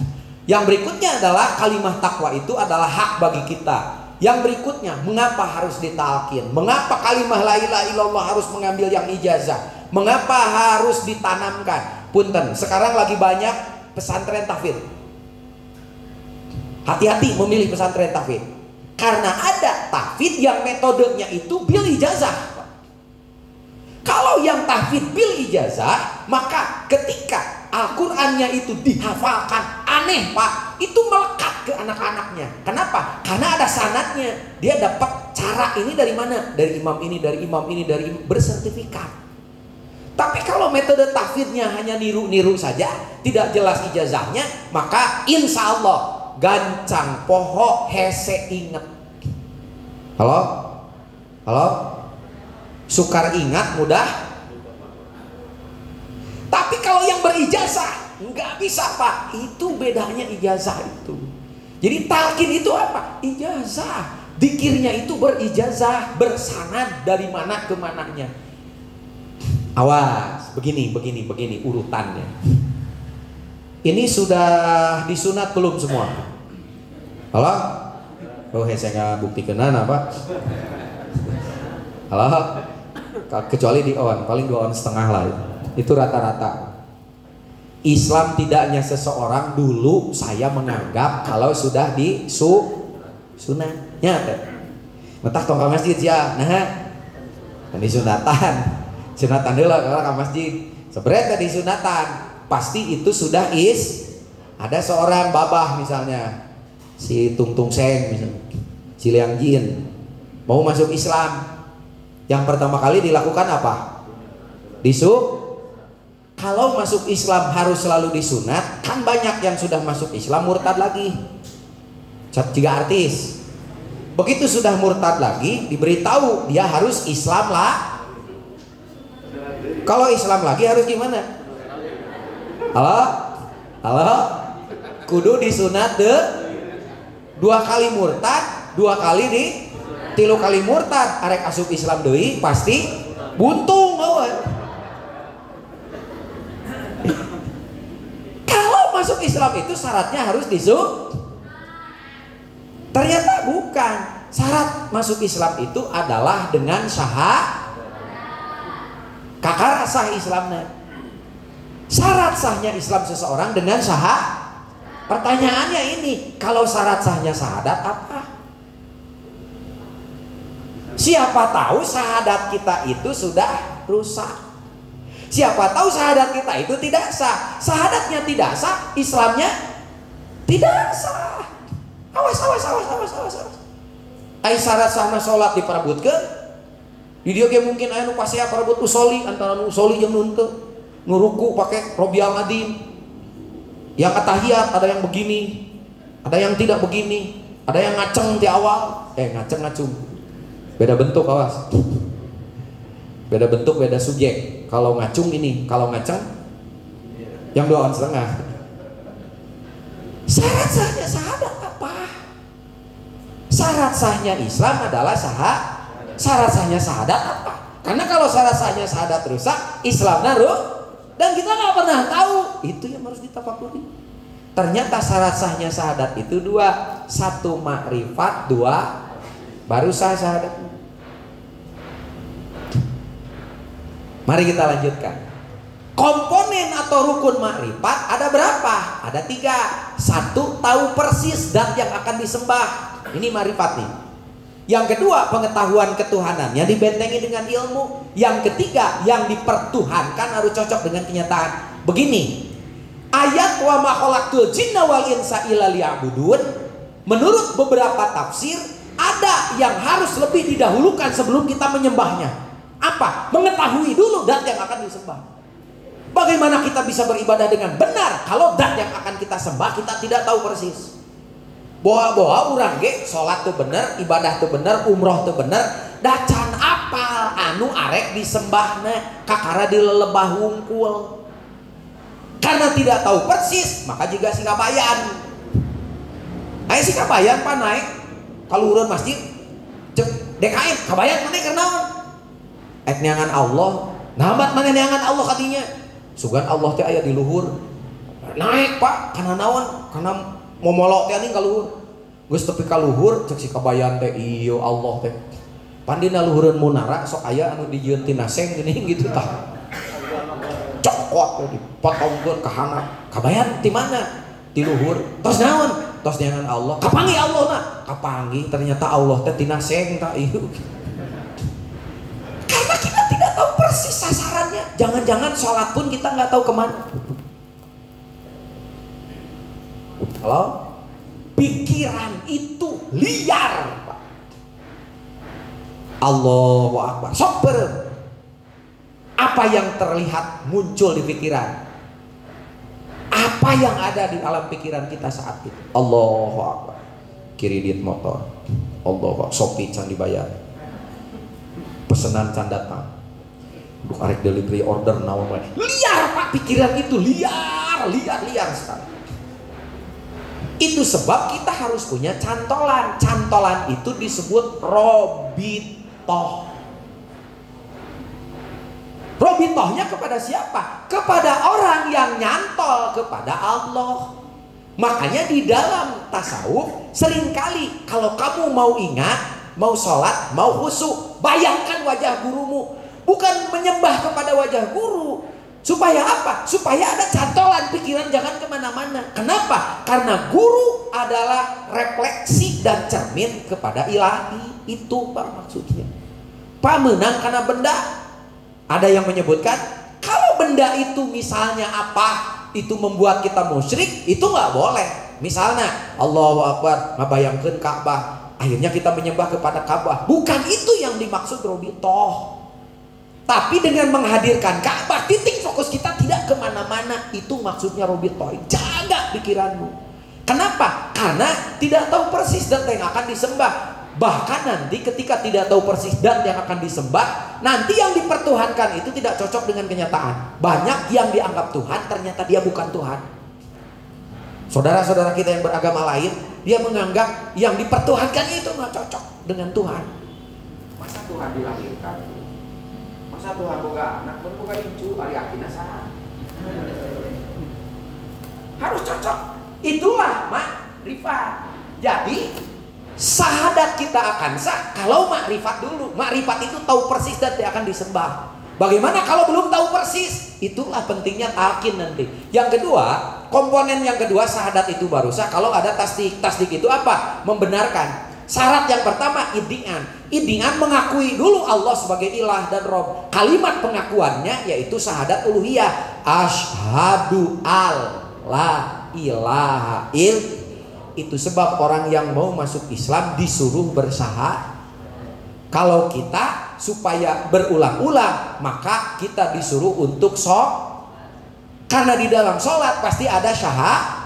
A: Yang berikutnya adalah kalimat takwa itu adalah hak bagi kita. Yang berikutnya, mengapa harus ditalkin? Mengapa kalimah la ilaha illallah harus mengambil yang ijazah? Mengapa harus ditanamkan? Punten, sekarang lagi banyak pesantren tahfidz. Hati-hati memilih pesantren tahfidz. Karena ada tahfidz yang metodenya itu bil ijazah. Kalau yang tahfidz bil ijazah, maka ketika Al-Qur'annya itu dihafalkan, aneh Pak, itu melekat ke anak-anaknya. Kenapa? Karena ada sanadnya. Dia dapat cara ini dari mana? Dari imam ini, dari imam ini, dari imam, bersertifikat. Tapi kalau metode tahfidznya hanya niru-niru saja, tidak jelas ijazahnya, maka insya Allah gancang poho hese inget. Halo? Sukar ingat mudah. Tapi kalau yang berijazah nggak bisa Pak. Itu bedanya ijazah itu. Jadi talqin itu apa? Ijazah. Dikirnya itu berijazah, bersanad dari mana ke mananya. Awas, begini urutannya. Ini sudah disunat belum semua? Halo? Oh, saya nggak buktikan apa? Halo? Kecuali di on, paling 2 on setengah lah. Itu rata-rata. Islam tidak hanya seseorang dulu saya menganggap kalau sudah di sunatnya. Mentah tong ka masjid ya, nah di sunatan dulu kalau ke masjid. Sebenarnya di sunatan pasti itu sudah ada seorang babah misalnya si Tung Seng misalnya, si Liang Jin mau masuk Islam. Yang pertama kali dilakukan apa? Kalau masuk Islam harus selalu disunat, kan banyak yang sudah masuk Islam murtad lagi. Jika artis, begitu sudah murtad lagi, diberitahu dia harus Islam lah. Kalau Islam lagi harus gimana? Halo? Kudu disunat 2 kali murtad, 2 kali 3 kali murtad, arek asup Islam deui pasti buntung eueuh. Kalau masuk Islam itu syaratnya harus ternyata bukan. Syarat masuk Islam itu adalah dengan syahadat. Kakak sah Islamnya. Syarat sahnya Islam seseorang dengan syahadat. Pertanyaannya ini, kalau syarat sahnya syahadat apa? Siapa tahu syahadat kita itu sudah rusak. Siapa tahu syahadat kita itu tidak sah. Syahadatnya tidak sah, Islamnya tidak sah. Awas. Ai syarat sahna salat diperebutkeun. Di dieu ge mungkin aya nu pasea perebut usoli antara nu usoli jeung nu teu. Nu ruku pakai Robial Nadim. Yang atahiyat ada yang begini, ada yang tidak begini, ada yang ngaceng di awal. Ngaceng. Beda bentuk, awas. Beda bentuk, beda subjek. Kalau ngacung ini, kalau ngaceng yang 2 on setengah. Syarat sahnya syahadat apa? Syarat sahnya Islam adalah syarat sahnya syahadat apa? Karena kalau syarat sahnya syahadat rusak, Islam naruh. Dan kita nggak pernah tahu. Itu yang harus ditafakuri. Ternyata syarat sahnya syahadat itu 2. 1 makrifat, 2 baru sah syahadat. Mari kita lanjutkan. Komponen atau rukun makrifat ada berapa? Ada 3. 1, tahu persis zat yang akan disembah. Ini makrifat nih. Yang kedua, pengetahuan ketuhanannya dibentengi dengan ilmu. Yang ketiga, yang dipertuhankan harus cocok dengan kenyataan. Begini, ayat wa ma khalaqtul jinna wal insa illa liya'budun, menurut beberapa tafsir ada yang harus lebih didahulukan sebelum kita menyembahnya. Apa? Mengetahui dulu zat yang akan disembah. Bagaimana kita bisa beribadah dengan benar kalau zat yang akan kita sembah kita tidak tahu persis? Boha-boha urang ge salat teu bener, ibadah teu bener, umroh teu bener, da can apal anu arek disembahna kakara dilelebah wungkul. Karena tidak tahu persis, maka juga si kabayan. Aya si kabayan pa naik kaluhureun masjid. Cek DKM kabayan maneh keur naon? Ek neangan Allah. Nabat maneh neangan Allah kadinya. Sugan Allah teh aya di luhur. Naik Pak, kana naon? Kana momolok teh ning ka luhur. Geus tepi ka luhur cek si kabayan teh ieu Allah teh. Pandina luhureun munara sok aya anu dijieun tina seng geuning gitu tah. Cokot teh dipotongkeun ka hana. Kabayan ti mana? Ti luhur. Tos naon? Tos nyangan Allah. Kapanggih Allahna? Kapanggih ternyata Allah teh tina seng tah ieu. Karena kita tidak tahu persis sasarannya. Jangan-jangan sholat pun kita nggak tahu kemana. Halo? Pikiran itu liar, Pak. Allahu Akbar. Sober. Apa yang terlihat muncul di pikiran? Apa yang ada di alam pikiran kita saat itu? Allahu Akbar. Kredit motor. Allahu Akbar. Shopee can dibayar. Pesanan can datang. Untuk arek delivery order naon wae. Liar, Pak, pikiran itu liar sekali. Itu sebab kita harus punya cantolan. Cantolan itu disebut robitoh. Robitohnya kepada siapa? Kepada orang yang nyantol kepada Allah. Makanya di dalam tasawuf seringkali kalau kamu mau ingat, mau sholat, mau khusyuk, bayangkan wajah gurumu. Bukan menyembah kepada wajah guru. Supaya apa? Supaya ada cantolan pikiran, jangan kemana-mana. Kenapa? Karena guru adalah refleksi dan cermin kepada ilahi. Itu Pak maksudnya. Pak menang karena benda. Ada yang menyebutkan kalau benda itu misalnya apa, itu membuat kita musyrik, itu nggak boleh. Misalnya Allahu Akbar ngabayangkeun Ka'bah, akhirnya kita menyembah kepada Ka'bah. Bukan itu yang dimaksud robitoh. Tapi dengan menghadirkan Ka'bah, titik fokus kita tidak kemana-mana. Itu maksudnya robitoh. Jaga pikiranmu. Kenapa? Karena tidak tahu persis zat yang akan disembah. Bahkan nanti ketika tidak tahu persis zat yang akan disembah, nanti yang dipertuhankan itu tidak cocok dengan kenyataan. Banyak yang dianggap Tuhan, ternyata dia bukan Tuhan. Saudara-saudara kita yang beragama lain, dia menganggap yang dipertuhankan itu nggak cocok dengan Tuhan. Masa Tuhan dilahirkan? Masa Tuhan boga anak pun boga incu, ari akina saha? Harus cocok. Itulah makrifat. Jadi syahadat kita akan sah kalau makrifat dulu. Makrifat itu tahu persis dan tidak akan disembah. Bagaimana kalau belum tahu persis? Itulah pentingnya talqin nanti. Yang kedua, komponen yang kedua syahadat itu baru sah kalau ada tasdik. Tasdik itu apa? Membenarkan. Syarat yang pertama iddi'an. Iddi'an mengakui dulu Allah sebagai ilah dan Rob. Kalimat pengakuannya yaitu syahadat uluhiyah. Asyhadu alla ilaha illallah. Itu sebab orang yang mau masuk Islam disuruh bersyahadat. Kalau kita supaya berulang-ulang, maka kita disuruh untuk karena di dalam sholat pasti ada syahadat.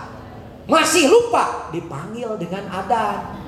A: Masih lupa, dipanggil dengan adzan.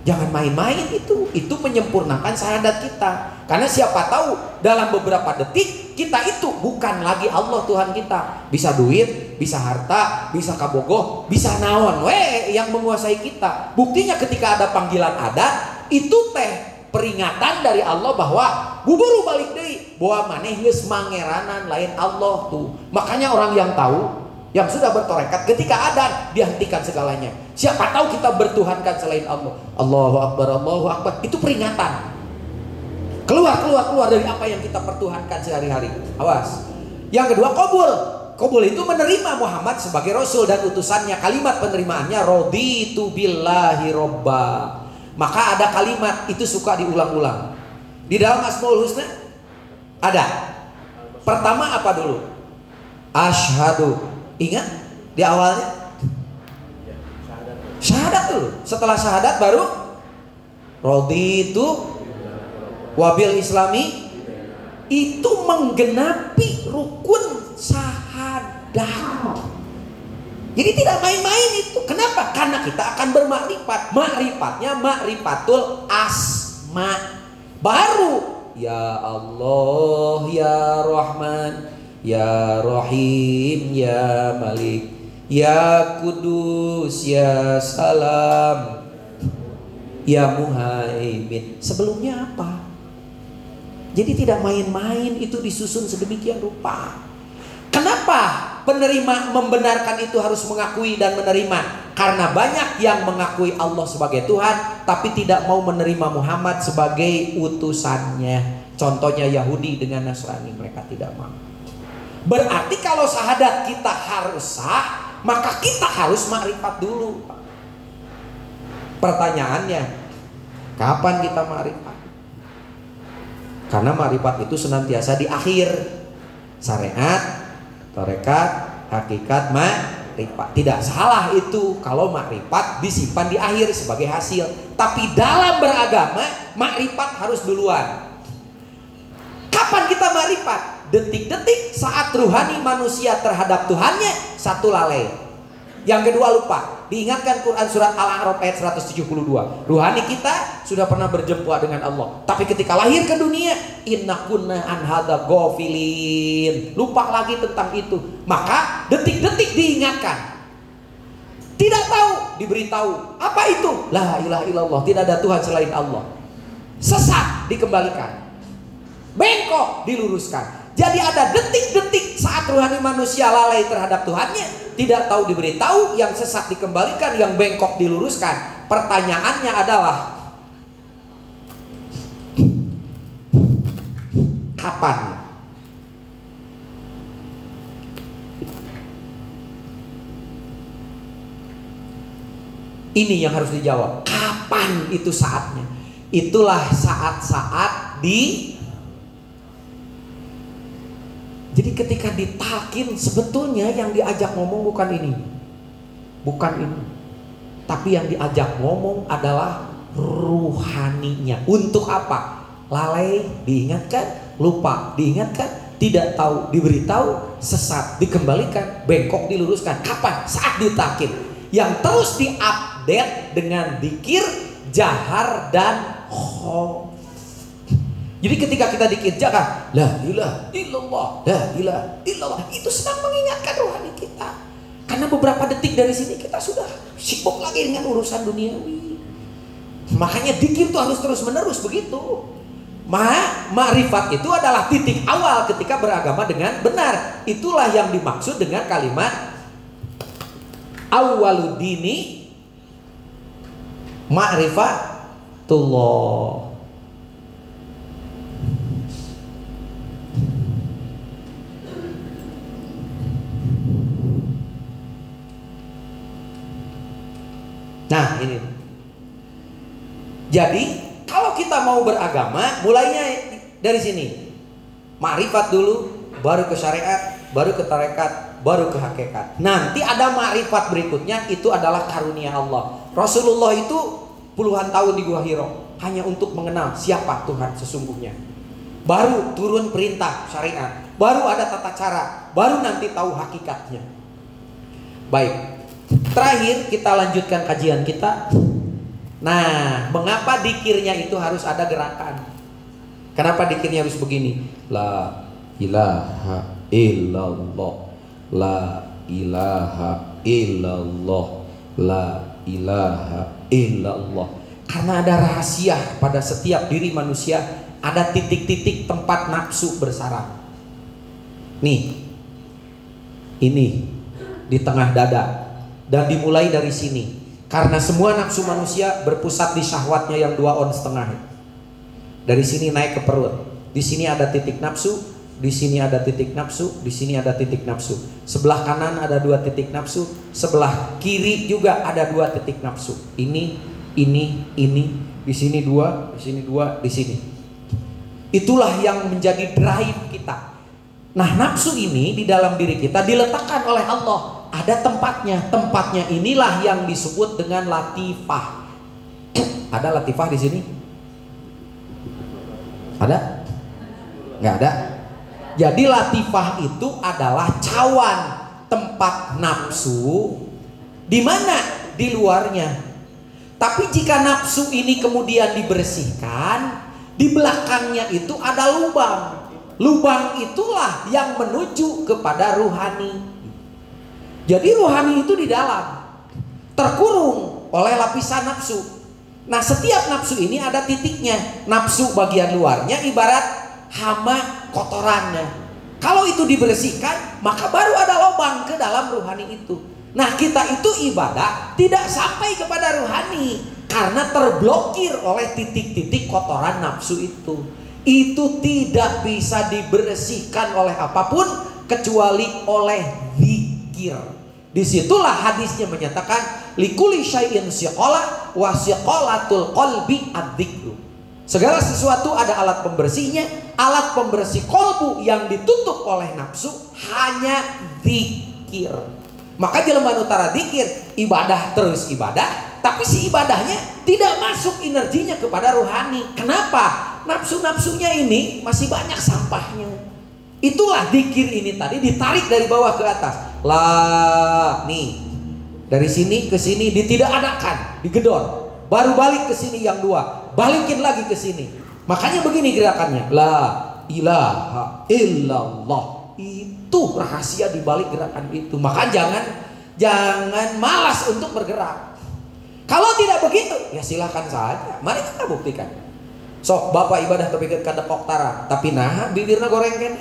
A: Jangan main-main itu menyempurnakan syahadat kita. Karena siapa tahu dalam beberapa detik kita itu bukan lagi Allah Tuhan kita. Bisa duit, bisa harta, bisa kabogoh, bisa naon yang menguasai kita. Buktinya ketika ada panggilan adzan, itu teh peringatan dari Allah bahwa buburu balik deui, bahwa maneh geus mangeranan lain Allah tuh. Makanya orang yang tahu, yang sudah bertorekat ketika adzan dihentikan segalanya. Siapa tahu kita bertuhankan selain Allah. Allahu Akbar, Allahu Akbar. Itu peringatan. Keluar dari apa yang kita pertuhankan sehari-hari. Awas. Yang kedua, qabul. Qabul itu menerima Muhammad sebagai Rasul dan utusannya. Kalimat penerimaannya raditu billahi robba. Maka ada kalimat itu suka diulang-ulang. Di dalam Asmaul Husna ada. Pertama apa dulu? Asyhadu. Ingat di awalnya? Syahadat dulu. Setelah syahadat baru raditu wabil islami. Itu menggenapi rukun syahadat. Jadi tidak main-main itu. Kenapa? Karena kita akan bermakrifat. Makrifatnya makrifatul asma. Baru ya Allah, ya Rahman, ya Rahim, ya Malik, ya Kudus, ya Salam, ya Muhaimin. Sebelumnya apa? Jadi tidak main-main, itu disusun sedemikian rupa. Kenapa penerima membenarkan itu harus mengakui dan menerima? Karena banyak yang mengakui Allah sebagai Tuhan tapi tidak mau menerima Muhammad sebagai utusannya. Contohnya Yahudi dengan Nasrani, mereka tidak mau. Berarti kalau syahadat kita harus sah, maka kita harus makrifat dulu. Pertanyaannya, kapan kita makrifat? Karena makrifat itu senantiasa di akhir. Syariat, tarekat, hakikat, makrifat. Tidak salah itu kalau makrifat disimpan di akhir sebagai hasil. Tapi dalam beragama, makrifat harus duluan. Kapan kita makrifat? Detik-detik saat ruhani manusia terhadap Tuhannya satu lalai. Yang kedua lupa. Diingatkan Quran surat Al-A'raf ayat 172. Ruhani kita sudah pernah berjumpa dengan Allah, tapi ketika lahir ke dunia, inna kunna an hadza ghafilin. Lupa lagi tentang itu. Maka detik-detik diingatkan. Tidak tahu, diberitahu. Apa itu? La ilaha illallah, tidak ada Tuhan selain Allah. Sesat, dikembalikan. Bengkok, diluruskan. Jadi ada detik-detik saat rohani manusia lalai terhadap Tuhannya, tidak tahu diberitahu, yang sesat dikembalikan, yang bengkok diluruskan. Pertanyaannya adalah kapan? Ini yang harus dijawab. Kapan itu saatnya? Itulah saat-saat Jadi ketika ditalkin, sebetulnya yang diajak ngomong bukan ini. Bukan ini. Tapi yang diajak ngomong adalah ruhaninya. Untuk apa? Lalai diingatkan, lupa diingatkan, tidak tahu diberitahu, sesat dikembalikan, bengkok diluruskan. Kapan? Saat ditalkin. Yang terus diupdate dengan dzikir, jahar dan khom. Jadi ketika kita dikerjakan la ilaha illallah, la ilaha illallah, itu sedang mengingatkan rohani kita. Karena beberapa detik dari sini kita sudah sibuk lagi dengan urusan duniawi. Makanya dzikir itu harus terus menerus begitu. Ma'rifat itu adalah titik awal ketika beragama dengan benar. Itulah yang dimaksud dengan kalimat awwaluddini ma'rifatullah. Nah ini Jadi kalau kita mau beragama, mulainya dari sini. Ma'rifat dulu, baru ke syariat, baru ke tarekat, baru ke hakikat. Nanti ada ma'rifat berikutnya, itu adalah karunia Allah. Rasulullah itu puluhan tahun di Gua Hiro hanya untuk mengenal siapa Tuhan sesungguhnya. Baru turun perintah syariat, baru ada tata cara, baru nanti tahu hakikatnya. Baik, terakhir kita lanjutkan kajian kita. Nah, mengapa dikirnya itu harus ada gerakan? Kenapa dikirnya harus begini? La ilaha illallah, la ilaha illallah, la ilaha illallah. Karena ada rahasia pada setiap diri manusia, ada titik-titik tempat nafsu bersarang. Nih, ini di tengah dada, dan dimulai dari sini. Karena semua nafsu manusia berpusat di syahwatnya yang 2,5 ons. Dari sini naik ke perut. Di sini ada titik nafsu, di sini ada titik nafsu, di sini ada titik nafsu. Sebelah kanan ada 2 titik nafsu, sebelah kiri juga ada 2 titik nafsu. Ini, di sini 2, di sini 2, di sini. Itulah yang menjadi drive kita. Nah, nafsu ini di dalam diri kita diletakkan oleh Allah. Ada tempatnya. Tempatnya inilah yang disebut dengan latifah. Ada latifah di sini? Ada? Nggak ada? Jadi latifah itu adalah cawan, tempat nafsu. Di mana? Di luarnya. Tapi jika nafsu ini kemudian dibersihkan, di belakangnya itu ada lubang. Lubang itulah yang menuju kepada ruhani. Jadi rohani itu di dalam, terkurung oleh lapisan nafsu. Nah, setiap nafsu ini ada titiknya. Nafsu bagian luarnya ibarat hama kotorannya. Kalau itu dibersihkan, maka baru ada lubang ke dalam rohani itu. Nah, kita itu ibadah tidak sampai kepada rohani karena terblokir oleh titik-titik kotoran nafsu itu. Itu tidak bisa dibersihkan oleh apapun kecuali oleh zikir. Disitulah hadisnya menyatakan likuli syai'in siqalah wa siqalatul qalbi adzikru. Segala sesuatu ada alat pembersihnya. Alat pembersih kolbu yang ditutup oleh nafsu hanya zikir. Maka jelema utara zikir, ibadah terus ibadah, tapi si ibadahnya tidak masuk energinya kepada rohani. Kenapa? Nafsu-nafsunya ini masih banyak sampahnya. Itulah zikir ini tadi ditarik dari bawah ke atas. Lah, nih dari sini ke sini ditidakadakan, digedor, baru balik ke sini yang 2, balikin lagi ke sini. Makanya begini gerakannya, la ilaha illallah. Itu rahasia di balik gerakan itu. Maka jangan malas untuk bergerak. Kalau tidak begitu, ya silakan saja. Mari kita buktikan. Sok bapak ibadah tapi kan kadepok tara, tapi nah bibirna goreng kan.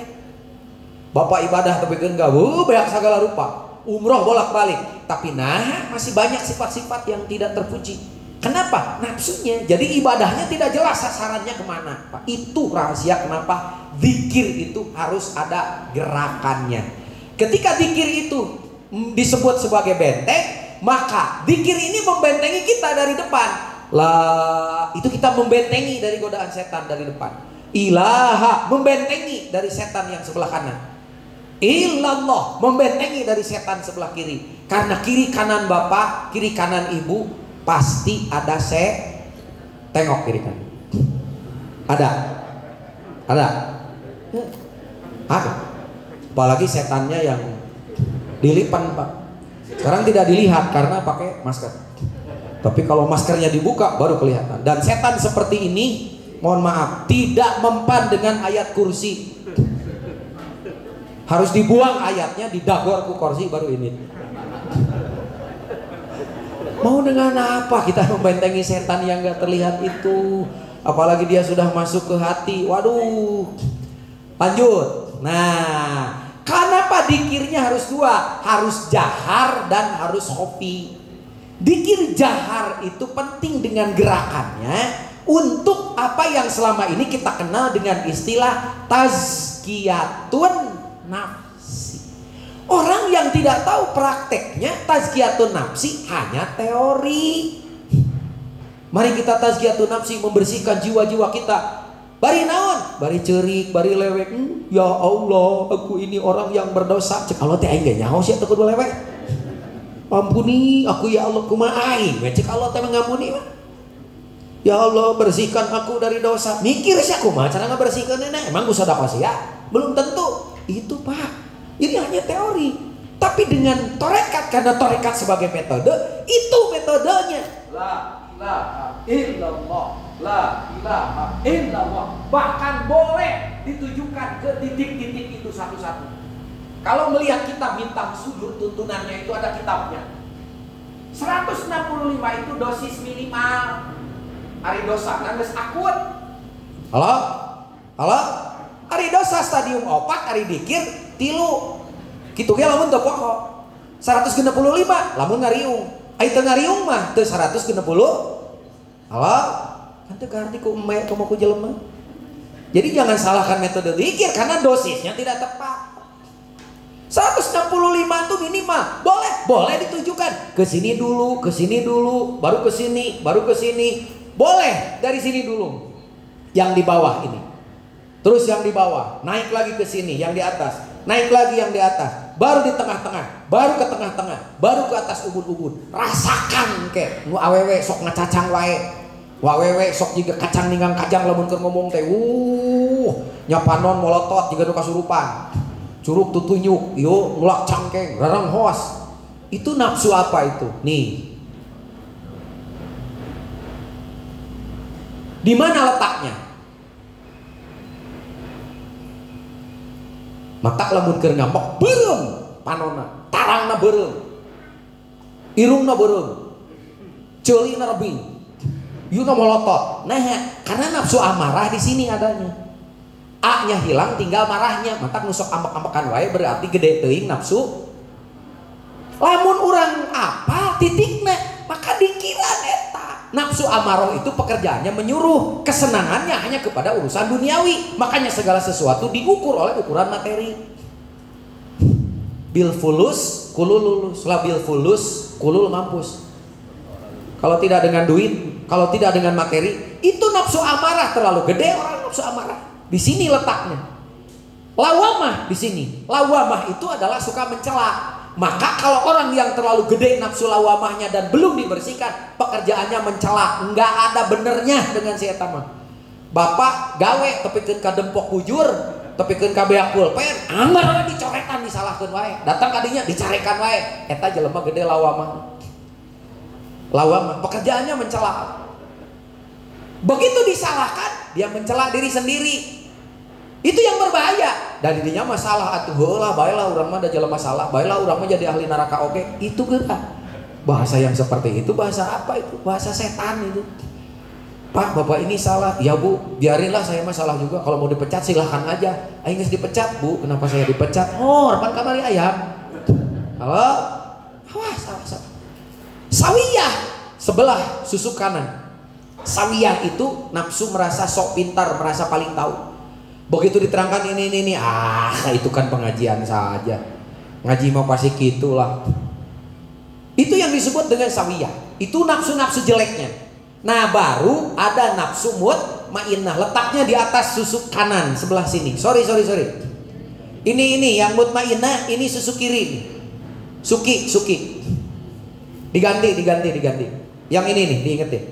A: Bapak ibadah tapi kan gak banyak segala rupa, umroh bolak-balik, tapi nah masih banyak sifat-sifat yang tidak terpuji. Kenapa? Nafsunya. Jadi ibadahnya tidak jelas sasarannya kemana. Itu rahasia kenapa zikir itu harus ada gerakannya. Ketika zikir itu disebut sebagai benteng, maka zikir ini membentengi kita dari depan. Lah, itu kita membentengi dari godaan setan dari depan. Ilaha membentengi dari setan yang sebelah kanan. Illallah membentengi dari setan sebelah kiri. Karena kiri kanan bapak, kiri kanan ibu pasti ada tengok kiri kanan. Ada. Apalagi setannya yang dilipan pak. Sekarang tidak dilihat karena pakai masker. Tapi kalau maskernya dibuka baru kelihatan. Dan setan seperti ini, mohon maaf, tidak mempan dengan ayat kursi. Harus dibuang ayatnya, didagor ke kursi baru ini. Mau dengan apa kita membentengi setan yang gak terlihat itu? Apalagi dia sudah masuk ke hati. Waduh. Lanjut. Nah, kenapa dikirnya harus 2? Harus jahar dan harus khofi. Dikir jahar itu penting dengan gerakannya untuk apa yang selama ini kita kenal dengan istilah tazkiyatun nafsi. Orang yang tidak tahu prakteknya tazkiyatun nafsi hanya teori. Mari kita tazkiyatun nafsi, membersihkan jiwa-jiwa kita. Bari naon? Bari ceurik, bari lewek. Ya Allah, aku ini orang yang berdosa. Cek Allah teh aing ge nyaho sia teu kudu lewek. Ampuni aku ya Allah, kumaha aing? Cek Allah teh ngampuni mah. Ya Allah, bersihkan aku dari dosa. Mikir sih aku mah cara ngabersihkeun nenek. Emang usah dapat sih ya? Belum tentu. Itu Pak. Ini hanya teori. Tapi dengan torekat, karena torekat sebagai metode, itu metodenya. La ilaha illallah. La ilaha illallah. Bahkan boleh ditujukan ke titik-titik itu satu-satu. Kalau melihat kitab bintang sudut, tuntunannya itu ada kitabnya. 165 itu dosis minimal. Ari dosa nangis akut. Halo? Halo? Ari dosa stadium 4, ari dikir 3. Kitu ge lamun teu poho. 165 lamun ngariung. Ai teu ngariung mah teu 160. Halo? Kan teu garti ku emeh komo ku jelema. Jadi jangan salahkan metode dikir karena dosisnya tidak tepat. 165 itu minimal. Boleh ditujukan ke sini dulu, baru ke sini, baru ke sini. Boleh dari sini dulu. Yang di bawah ini. Terus yang di bawah, naik lagi ke sini, yang di atas. Naik lagi yang di atas. Baru di tengah-tengah, baru ke tengah-tengah, baru ke atas ubun-ubun. Rasakan ke nu awewe sok ngacacang wae. Wawewe sok juga kacang ninggang kajang lamun keur ngomong teh. Nyapanon molotot juga nu kasurupan. Curug tutunyuk, yo ngulak cangkeng, rarang hoas. Itu nafsu apa itu? Nih. Di mana letaknya? Mata lamun keur ngambek beureum panonna, tarangna beureum. Irungna beureum. Ceulina rebing. Yuna molotot. Nah, karena nafsu amarah di sini adanya. A-nya hilang tinggal marahnya. Mata nusok ambek-ambekan wae berarti gede teuing nafsu. Lamun urang apa titikna, maka dikira eta. Nafsu amarah itu pekerjaannya menyuruh, kesenangannya hanya kepada urusan duniawi. Makanya segala sesuatu diukur oleh ukuran materi. Bil fulus kulul lulus, la bil fulus kulul mampus. Kalau tidak dengan duit, kalau tidak dengan materi, itu nafsu amarah terlalu gede orang nafsu amarah. Di sini letaknya. Lawamah di sini. Lawamah itu adalah suka mencela. Maka kalau orang yang terlalu gede nafsu lawamahnya dan belum dibersihkan, pekerjaannya mencela, nggak ada benernya dengan si eta mah. Bapak gawe tepikeun ka dempok bujur, tepikeun ka beak pulpen, amar dicorekan disalahkeun wae. Datang kadinya dicarekan wae. Eta jelema gede lawamah. Lawamah pekerjaannya mencela. Begitu disalahkan, dia mencela diri sendiri. Itu yang berbahaya. Dari dirinya masalah atuh heulah baelah urang mah da jelema masalah, baelah urang mah jadi ahli neraka oke. Itu geura. Bahasa yang seperti itu bahasa apa itu? Bahasa setan itu. Pak, Bapak ini salah. Ya Bu, biarinlah saya mah salah juga. Kalau mau dipecat silahkan aja. Aing geus dipecat, Bu. Kenapa saya dipecat? Oh, harapan kamari ayam. Halo? Awas, salah. Sawiyah sebelah susuk kanan. Sawiyah itu nafsu merasa sok pintar, merasa paling tahu. Begitu diterangkan ini, itu kan pengajian saja. Ngaji mau pasti gitulah. Itu yang disebut dengan sawiyah. Itu nafsu-nafsu jeleknya. Nah, baru ada nafsu mutmainnah, letaknya di atas susuk kanan sebelah sini. Sorry. Ini yang mutmainnah, ini susuk kiri. Suki. Diganti. Yang ini nih, diingetin.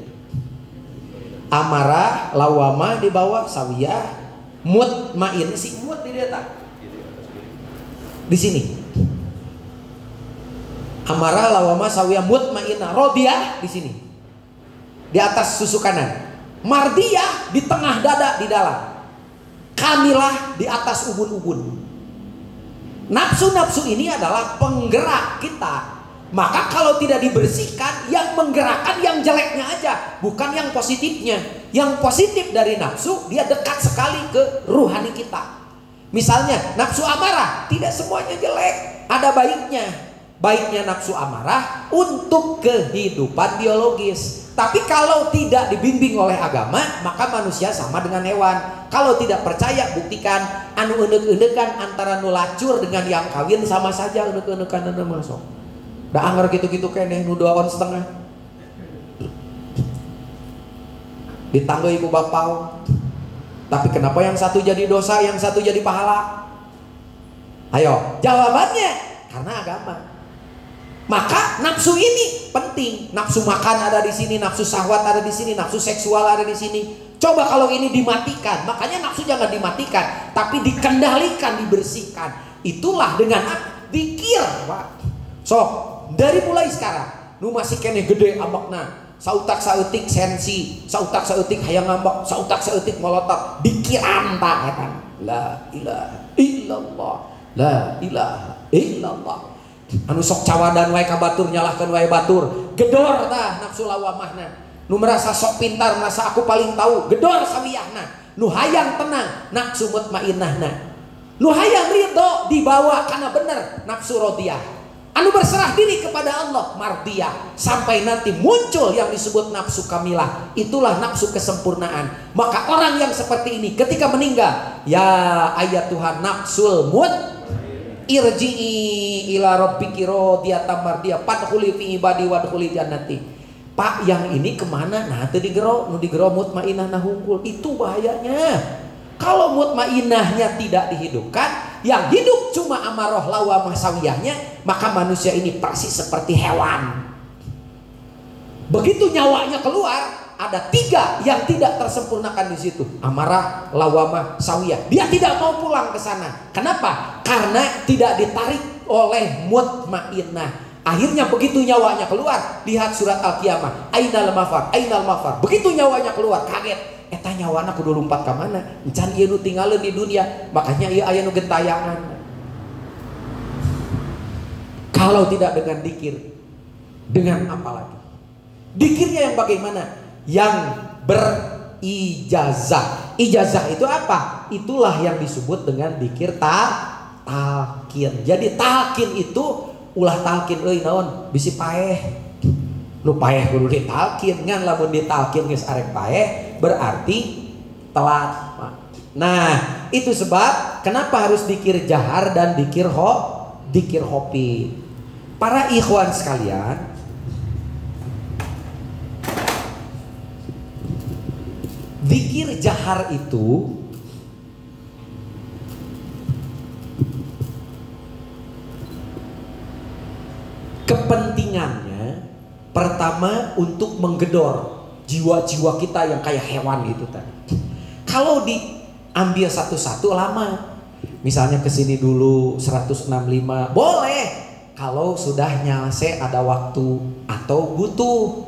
A: Amarah, lawamah di bawah sawiyah. Mutmain si mut di letak di sini. Amarah, lawamah, sawiyah, mutmainah, rodiyah di sini. Di atas susuk kanan. Mardiyah di tengah dada di dalam. Kamilah di atas ubun-ubun. Nafsu-nafsu ini adalah penggerak kita. Maka kalau tidak dibersihkan, yang menggerakkan yang jeleknya aja, bukan yang positifnya. Yang positif dari nafsu, dia dekat sekali ke ruhani kita. Misalnya nafsu amarah, tidak semuanya jelek, ada baiknya. Baiknya nafsu amarah untuk kehidupan biologis. Tapi kalau tidak dibimbing oleh agama, maka manusia sama dengan hewan. Kalau tidak percaya, buktikan anu enek-enekan antara nu lacur dengan yang kawin sama saja enek-enekan anu masuk. Da anger gitu-gitu keneh nu 2 on setengah. ditanggung ibu bapak. Tapi kenapa yang satu jadi dosa, yang satu jadi pahala? Ayo, jawabannya karena agama. Maka nafsu ini penting. Nafsu makan ada di sini, nafsu syahwat ada di sini, nafsu seksual ada di sini. Coba kalau ini dimatikan, makanya nafsu jangan dimatikan, tapi dikendalikan, dibersihkan. Itulah dengan zikir, Pak. So, dari mulai sekarang, nu masih kene gede ambakna, sautak sautik sensi, sautak sautik hayang ngambak, sautak sautik molotot, dikiran tak kan? La ilaha illallah, la ilaha illallah. Anu sok cawadan wae ka batur, nyalahkeun wae batur, gedor tah nafsu lawamahna. Nu merasa sok pintar, merasa aku paling tahu, gedor sawiyahna. Nu hayang tenang, nafsu mutmainnahna. Nu hayang ridho, dibawa karena benar, nafsu rodiyah. Anu berserah diri kepada Allah, mardiyah. Sampai nanti muncul yang disebut nafsu kamilah. Itulah nafsu kesempurnaan. Maka orang yang seperti ini ketika meninggal, ya ayat Tuhan nafsul mut irji'i ila rabbiki radiyatan mardiyah fadkhuli fi ibadi wadkhuli jannati. Pak, yang ini kemana? Nah, teu digero, nu digero mutmainnah nah hungkul. Itu bahayanya. Kalau mutmainnahnya tidak dihidupkan, yang hidup cuma amarah lawamah sawiyahnya, maka manusia ini persis seperti hewan. Begitu nyawanya keluar, ada 3 yang tidak tersempurnakan di situ. Amarah, lawamah, sawiyah. Dia tidak mau pulang ke sana. Kenapa? Karena tidak ditarik oleh mutmainnah. Akhirnya begitu nyawanya keluar, lihat surat Al-Qiyamah, ainal mafar, ainal mafar. Begitu nyawanya keluar, kaget. Eta nyawana kudu lompat ka mana? Encan ieu nu tinggalin di dunia, makanya ieu aya nu gentayangan. Kalau tidak dengan dikir, dengan apa lagi? Dikirnya yang bagaimana? Yang berijazah. Ijazah itu apa? Itulah yang disebut dengan dikir talqin. Jadi talqin itu ulah talqin euy naon bisi paeh. Nu paeh kudu ditalqin, ngan lamun ditalqin geus arek paeh berarti telat. Nah, itu sebab kenapa harus dikir jahar dan dikir hopi. Para ikhwan sekalian, dikir jahar itu kepentingannya pertama untuk menggedor jiwa-jiwa kita yang kayak hewan gitu tadi. Kalau diambil satu-satu lama. Misalnya kesini dulu 165 boleh. Kalau sudah nyase ada waktu atau butuh,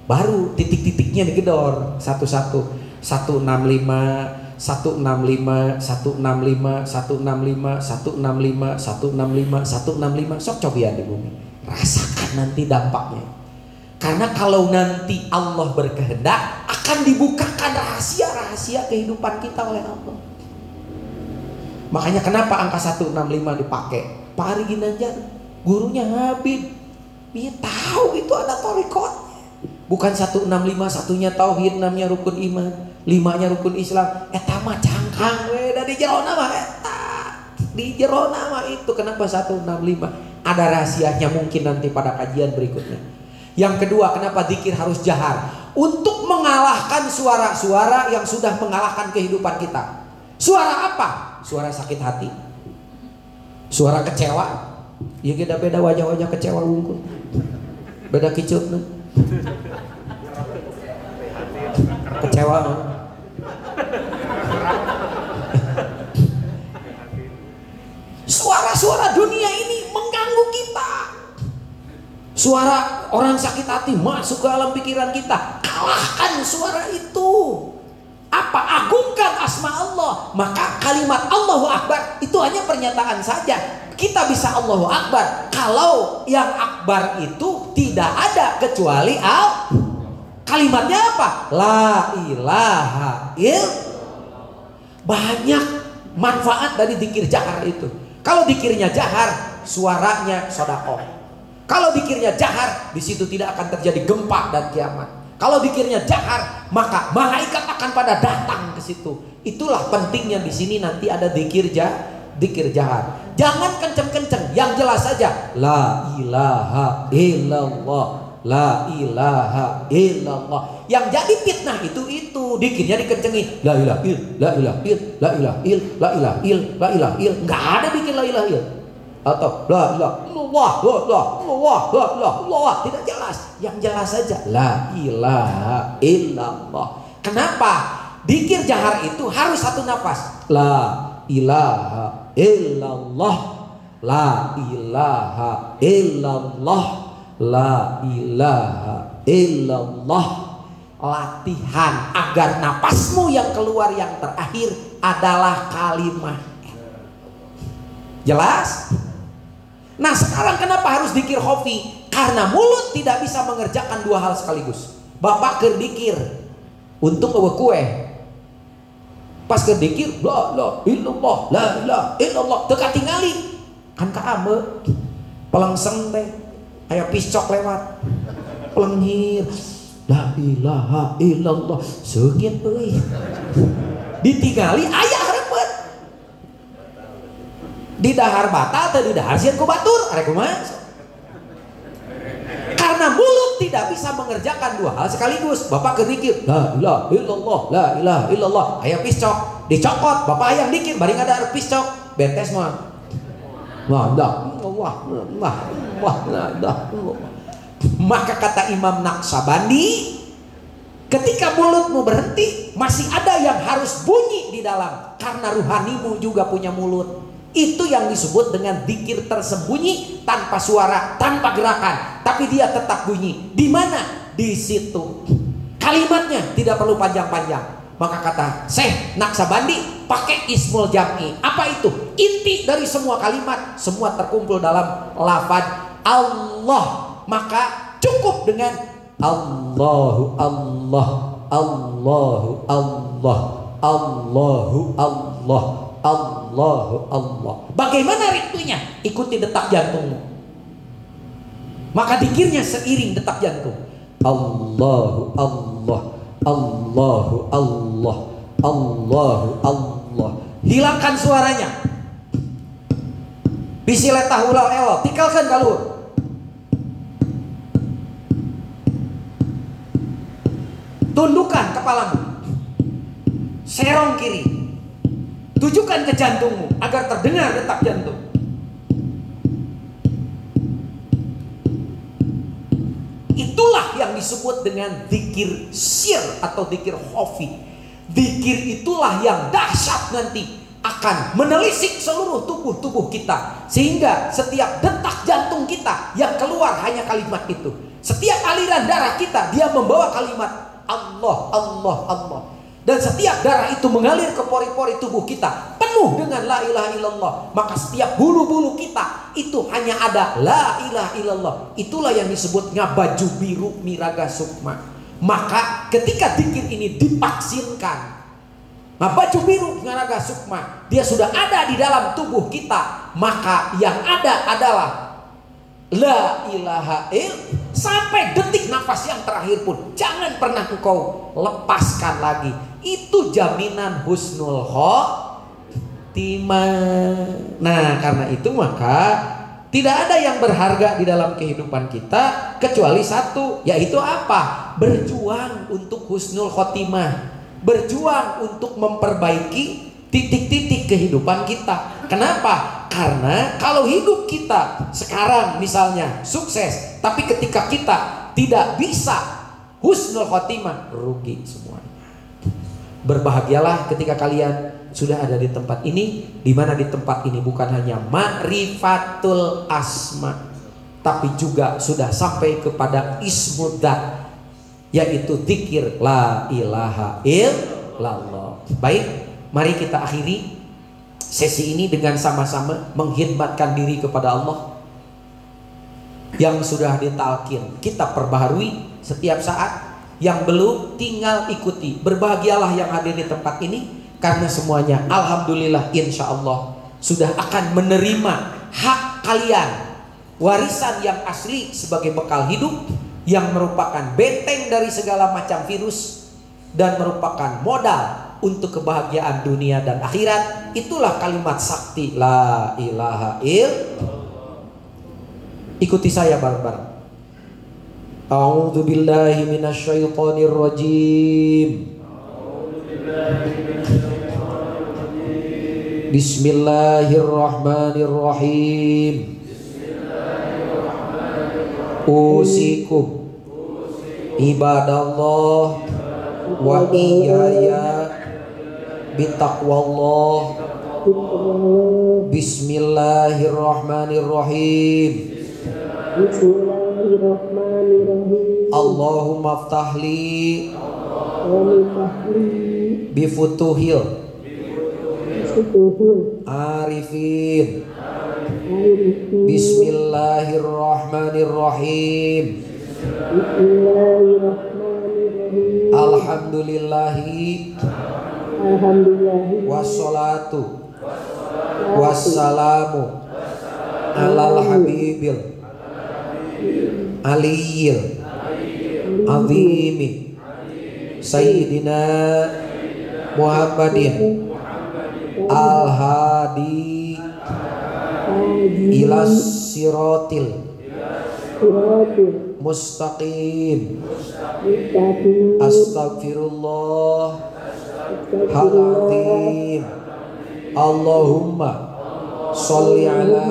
A: baru titik-titiknya digedor satu-satu. 165, 165, 165, 165, 165, 165, 165, 165. Sok cobian di bumi. Rasakan nanti dampaknya. Karena kalau nanti Allah berkehendak, akan dibukakan rahasia-rahasia kehidupan kita oleh Allah. Makanya kenapa angka 165 dipakai? Pak Ari Ginanjar, gurunya Habib, dia tahu itu ada torikotnya. Bukan 165, satunya tauhid, 6-nya rukun iman, 5-nya rukun Islam. Eta mah cangkang we dari jero nama eta. Di jero nama itu kenapa 165? Ada rahasianya mungkin nanti pada kajian berikutnya. Yang kedua, kenapa zikir harus jahar? Untuk mengalahkan suara-suara yang sudah mengalahkan kehidupan kita. Suara apa? Suara sakit hati, suara kecewa. Ya beda wajah-wajah kecewa wungkul. Beda kicupna. Kecewa. Suara-suara dunia ini mengganggu kita. Suara orang sakit hati masuk ke alam pikiran kita. Kalahkan suara itu. Apa? Agungkan asma Allah. Maka kalimat Allahu Akbar itu hanya pernyataan saja. Kita bisa Allahu Akbar kalau yang akbar itu tidak ada kecuali kalimatnya apa? La ilaha illallah. Banyak manfaat dari zikir jahar itu. Kalau zikirnya jahar, suaranya sedekah. Kalau zikirnya jahar, di situ tidak akan terjadi gempa dan kiamat. Kalau zikirnya jahar, maka malaikat akan pada datang ke situ. Itulah pentingnya di sini nanti ada zikir jahar. Jangan kenceng-kenceng, yang jelas saja. La ilaha illallah, la ilaha illallah. Yang jadi fitnah itu dikirnya dikencengin. La ilaha il, la ilaha il, la ilaha il, la ilaha il, la ilaha il. Enggak ada bikin la ilaha il. Atau la ilaha illallah, la ilaha illallah. Tidak jelas. Yang jelas saja la ilaha illallah. Kenapa? Dikir jahar itu harus satu nafas. La ilaha illallah, la ilaha illallah, la ilaha illallah. Latihan agar napasmu yang keluar yang terakhir adalah kalimat. Jelas? Nah sekarang kenapa harus dikir khofi? Karena mulut tidak bisa mengerjakan dua hal sekaligus. Bapak keur dikir untung eueuh kue. Pas keur dikir la ilaha illallah, la ilaha illallah teu katingali. Kan ka ame pelengseng teh aya piscok lewat. Pelenghir la ilaha illallah seungit euy. Ditingali aya hareupeun. Di dahar batal atau di dahar sieun ku batur arek kumaha? Karena mulut tidak bisa mengerjakan dua hal sekaligus. Bapak keur dikir la ilaha illallah, la ilaha illallah, aya piscok dicokot, bapak hayang dikir bari ngadahar piscok betes mah. Maka kata Imam Naqsabandi, ketika mulutmu berhenti masih ada yang harus bunyi di dalam, karena ruhanimu juga punya mulut. Itu yang disebut dengan zikir tersembunyi, tanpa suara, tanpa gerakan, tapi dia tetap bunyi. Di mana? Di situ. Kalimatnya tidak perlu panjang-panjang. Maka kata Syekh Naqsabandi, pakai ismul jam'i. Apa itu? Inti dari semua kalimat, semua terkumpul dalam lafaz Allah. Maka cukup dengan Allahu Allah, Allahu Allah, Allahu Allah, Allahu Allah. Bagaimana ritmenya? Ikuti detak jantungmu. Maka dikirnya seiring detak jantung. Allahu Allah, Allahu Allah, Allahu Allah. Hilangkan suaranya. Bisi letah ulal elo, tikalkan kalur. Tundukkan kepalamu. Serong kiri. Tujukan ke jantungmu agar terdengar detak jantung. Itulah yang disebut dengan zikir sir atau zikir khafi. Zikir itulah yang dahsyat nanti akan menelisik seluruh tubuh kita, sehingga setiap detak jantung kita yang keluar hanya kalimat itu. Setiap aliran darah kita dia membawa kalimat Allah, Allah, Allah. Dan setiap darah itu mengalir ke pori-pori tubuh kita penuh dengan la ilaha illallah. Maka setiap bulu-bulu kita itu hanya ada la ilaha illallah. Itulah yang disebut ngabaju biru miraga sukma. Maka ketika zikir ini dipaksinkan, ngabaju biru miraga sukma, dia sudah ada di dalam tubuh kita. Maka yang ada adalah la ilaha illallah. Sampai detik nafas yang terakhir pun jangan pernah engkau lepaskan lagi. Itu jaminan husnul khotimah. Nah karena itu maka tidak ada yang berharga di dalam kehidupan kita kecuali satu, yaitu apa? Berjuang untuk husnul khotimah. Berjuang untuk memperbaiki titik-titik kehidupan kita. Kenapa? Karena kalau hidup kita sekarang misalnya sukses, tapi ketika kita tidak bisa husnul khotimah, rugi semuanya. Berbahagialah ketika kalian sudah ada di tempat ini, di mana di tempat ini bukan hanya ma'rifatul asma, tapi juga sudah sampai kepada ismudzat, yaitu zikir la ilaha illallah. Baik, mari kita akhiri sesi ini dengan sama-sama mengkhidmatkan diri kepada Allah. Yang sudah ditalkin kita perbaharui setiap saat. Yang belum tinggal ikuti. Berbahagialah yang hadir di tempat ini, karena semuanya alhamdulillah insya Allah sudah akan menerima hak kalian, warisan yang asli sebagai bekal hidup, yang merupakan benteng dari segala macam virus dan merupakan modal untuk kebahagiaan dunia dan akhirat. Itulah kalimat sakti la ilaha illallah. Ikuti saya bareng-bareng. A'udzu billahi minasyaitonir rajim. Bismillahirrahmanirrahim. Usikum ibadallah wa iyaya bitaqwallah. Bismillahirrahmanirrahim. Allahumma ftahli bifutuhil arifin. Bismillahirrahmanirrahim. Alhamdulillahi wassalatu wassalamu alal habibil aliyil azimi sayyidina Muhammadin al-hadi ilas siratil mustaqim. Astagfirullah halazim. Allahumma sholli ala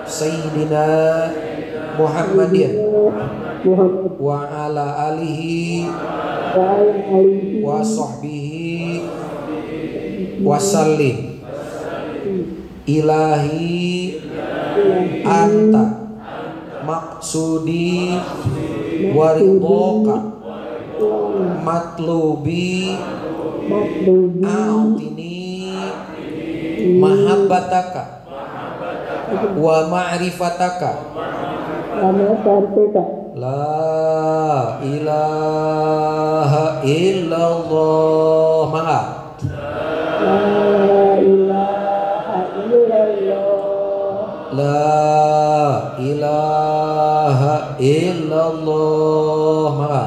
A: sayyidina Muhammadin wa ala alihi wa sahbihi wasallim. Ilahi anta maksudi waridhoka matlubi a'tini mahabbataka wa ma'rifataka. La ilaha illallah. Mangga. La ilaha illallah. Mangga.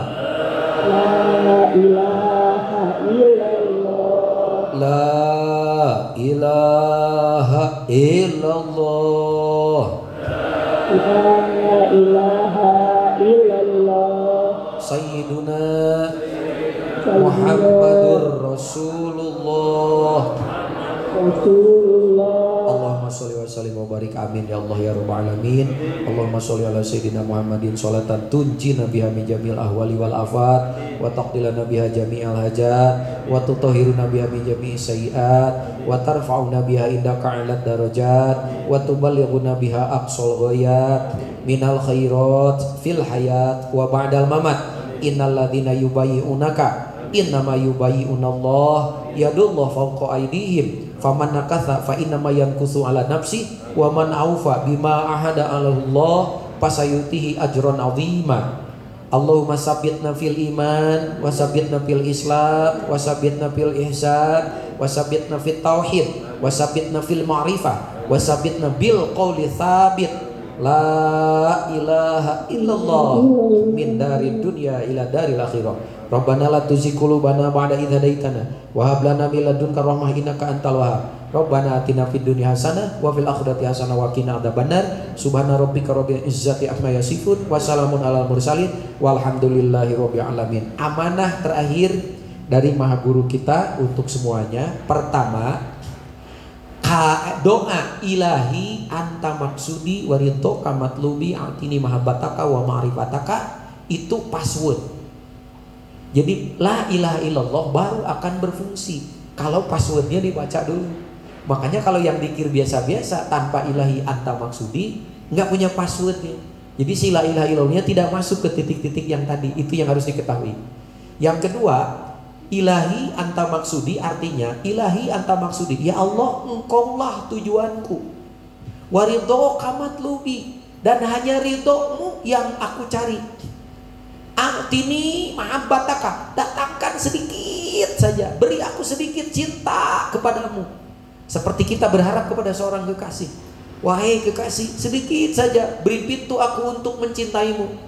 A: La ilaha illallah. La ilaha illallah. La ilaha illallah. Sayyiduna Muhammadur Rasulullah. Allahumma sholli wa sallim wa barik amin ya Allah ya rabbal alamin. Allahumma sholli ala sayyidina Muhammadin sholatan tunjina biha min jamil ahwali wal afat wa taqdilana biha jami'al hajat wa tutahhiruna biha min jami'i sayyi'at wa tarfa'una biha indaka 'alad darajat wa tuballighuna biha aqsal ghayat minal khairat fil hayat wa ba'dal mamat. Innal ladzina yubayyi'unaka innama yubayyi'unallah yadullah fawqa aydihim faman nakatha fa innama yankusu ala nafsi wa man aufa bima ahada Allah fasayutihi ajran azima. Allahumma sabbitna fil iman wa sabbitna fil islam wa sabbitna fil ihsan wa sabbitna fit tauhid wa sabbitna fil ma'rifah wa sabbitna bil qawli tsabit. La ilaha illallah min dari dunya ila daril akhirah. Rabbana la tuzigh qulubana ba'da idh hadaitana wa hab lana min ladunka rahmah innaka antal wahhab. Rabbana atina fid dunya hasanah wa fil akhirati hasanah wa qina adzabannar. Subhana rabbika rabbil izzati amma yasifun wa salamun alal mursalin walhamdulillahi rabbil alamin. Amanah terakhir dari Maha Guru kita untuk semuanya. Pertama, doa ilahi anta maksudi waridho kamatlubi atini mahabbataka wa ma'rifataka itu password. Jadi la ilaha illallah baru akan berfungsi kalau passwordnya dibaca dulu. Makanya kalau yang dikir biasa-biasa tanpa ilahi anta maksudi nggak punya passwordnya. Jadi si la ilaha illallahnya tidak masuk ke titik-titik yang tadi. Itu yang harus diketahui. Yang kedua, ilahi anta maksudi artinya ilahi anta maksudi ya Allah engkaulah tujuanku waridho kamatlubi dan hanya ridhomu yang aku cari. A'tini mahabbataka, datangkan sedikit saja, beri aku sedikit cinta kepadamu. Seperti kita berharap kepada seorang kekasih, wahai kekasih sedikit saja beri pintu aku untuk mencintaimu,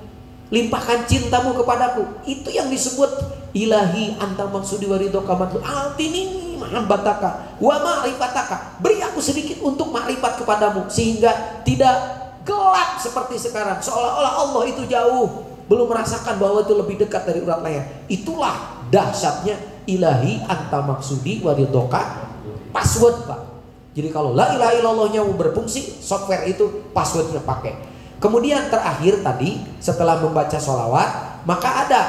A: limpahkan cintamu kepadaku. Itu yang disebut ilahi anta maksudi waridho kamatlu. Altini mahabbataka wa ma'rifataka, beri aku sedikit untuk makrifat kepadamu sehingga tidak gelap seperti sekarang seolah-olah Allah itu jauh. belum merasakan bahwa itu lebih dekat dari urat leher. Itulah dahsyatnya ilahi anta maksudi waridoka password, Pak. Jadi kalau la ilaha illallahnya mau berfungsi, software itu passwordnya pakai. Kemudian terakhir tadi setelah membaca sholawat, maka ada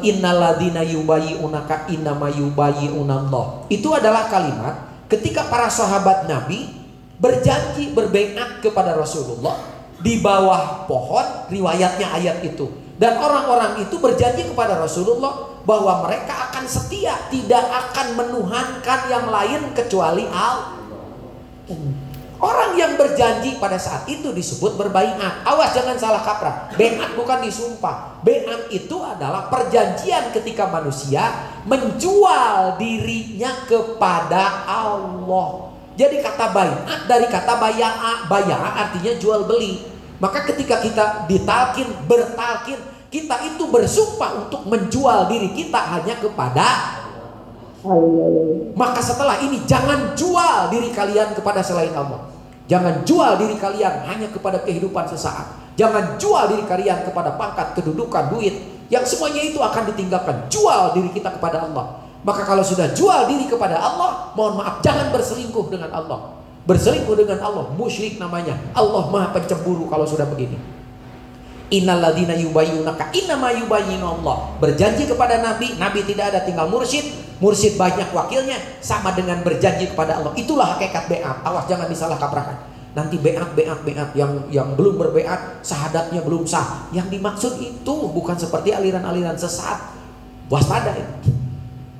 A: innalladzina yubayyi'unaka innama yubayyi'unallah. Itu adalah kalimat ketika para sahabat Nabi berjanji berbaiat kepada Rasulullah di bawah pohon, riwayatnya ayat itu. Dan orang-orang itu berjanji kepada Rasulullah bahwa mereka akan setia, tidak akan menuhankan yang lain kecuali Allah. Orang yang berjanji pada saat itu disebut berbaiat. Awas jangan salah kaprah. Baiat bukan disumpah. Baiat itu adalah perjanjian ketika manusia menjual dirinya kepada Allah. Jadi kata baiat dari kata baya'a. Baya'a artinya jual beli. Maka ketika kita ditalkin, bertalkin, kita itu bersumpah untuk menjual diri kita hanya kepada Allah. Maka setelah ini jangan jual diri kalian kepada selain Allah. Jangan jual diri kalian hanya kepada kehidupan sesaat. Jangan jual diri kalian kepada pangkat, kedudukan, duit. Yang semuanya itu akan ditinggalkan. Jual diri kita kepada Allah. Maka kalau sudah jual diri kepada Allah, mohon maaf, jangan berselingkuh dengan Allah. Berselingkuh dengan Allah, musyrik namanya. Allah maha pencemburu kalau sudah begini. Innalladzina yubayyunaka innama yubayyinullah. Berjanji kepada Nabi, Nabi tidak ada, tinggal mursyid. Mursyid banyak wakilnya, sama dengan berjanji kepada Allah. Itulah hakikat baiat. Awas jangan disalah kaprahkan. Nanti baiat yang belum berbaiat, syahadatnya belum sah. Yang dimaksud itu bukan seperti aliran-aliran sesat. Waspada itu.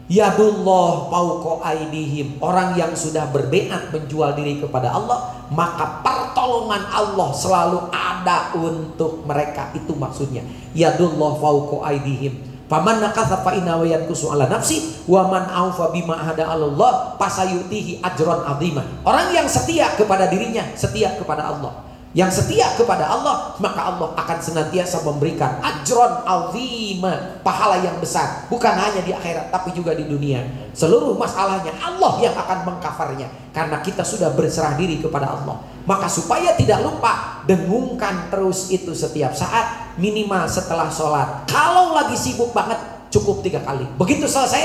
A: Yadullah fauqa aidihim. Orang yang sudah berbaiat menjual diri kepada Allah, maka pertolongan Allah selalu ada untuk mereka. Itu maksudnya. Yadullah fauqa aidihim. Faman nakatha fa inna wa yankusu ala nafsi wa man aufa bima hada Allah fasayutihi ajron azima. Orang yang setia kepada dirinya, setia kepada Allah. Yang setia kepada Allah, maka Allah akan senantiasa memberikan ajron azima, pahala yang besar, bukan hanya di akhirat tapi juga di dunia. Seluruh masalahnya Allah yang akan mengkafarnya karena kita sudah berserah diri kepada Allah. Maka supaya tidak lupa, dengungkan terus itu setiap saat, minimal setelah sholat. Kalau lagi sibuk banget, cukup 3 kali. Begitu selesai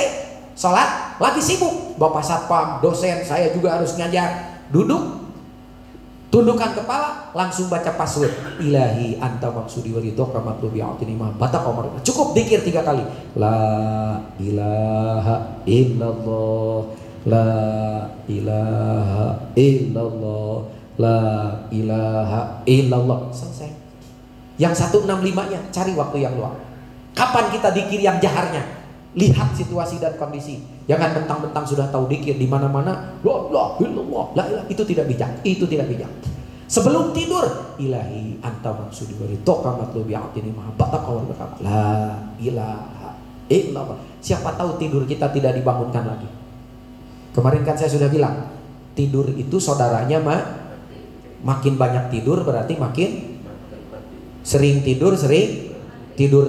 A: sholat, lagi sibuk, Bapak Satpam, dosen, saya juga harus ngajar. Duduk, tundukkan kepala, langsung baca password. Ilahi anta maksudi walidoka matlubi a'tini ma batak omar. Cukup dikir 3 kali. La ilaha illallah, la ilaha illallah, la ilaha illallah. Selesai. Yang 165-nya cari waktu yang luang. Kapan kita dikir yang jaharnya? Lihat situasi dan kondisi. Jangan mentang-mentang sudah tahu dikir di mana-mana. La ilaha illallah, la ilaha, itu tidak bijak. Itu tidak bijak. Sebelum tidur, ilahi anta maksudi waridoka matlubi a'tini mahabbatak wa barakah. La ilaha illallah. Siapa tahu tidur kita tidak dibangunkan lagi. Kemarin kan saya sudah bilang, tidur itu saudaranya makin banyak tidur berarti makin sering tidur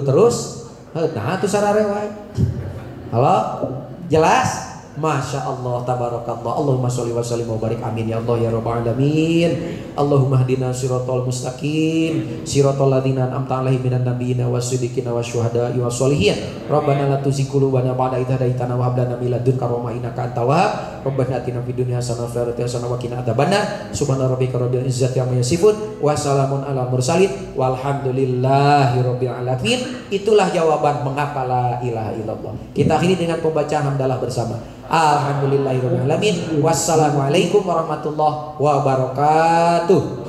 A: terus. Nah itu sararewai. Halo, jelas? Masya Allah, tabarakallah. Allahumma sholli wa sallim wa barik, amin ya Allah ya rabbal alamin. Allahumma hdina siratal mustaqim, siratal ladzina an'amta 'alaihim minan nabiyina wasiddiqina wasyuhada'i wassolihin. Rabbana la tuzigh qulubana ba'da idh hadaitana wa hab lana min ladunka rahmah innaka antal wahhab. Rabbana atina fid dunya hasanah wa fil akhirati hasanah wa qina adzabannar. Subhana rabbika rabbil izzati amma yasifun wa salamun alal mursalin walhamdulillahi rabbil alamin. Itulah jawaban mengapa la ilaha illallah. Kita akhiri dengan pembacaan hamdalah bersama. Alhamdulillahirabbil alamin. Wassalamualaikum warahmatullahi wabarakatuh.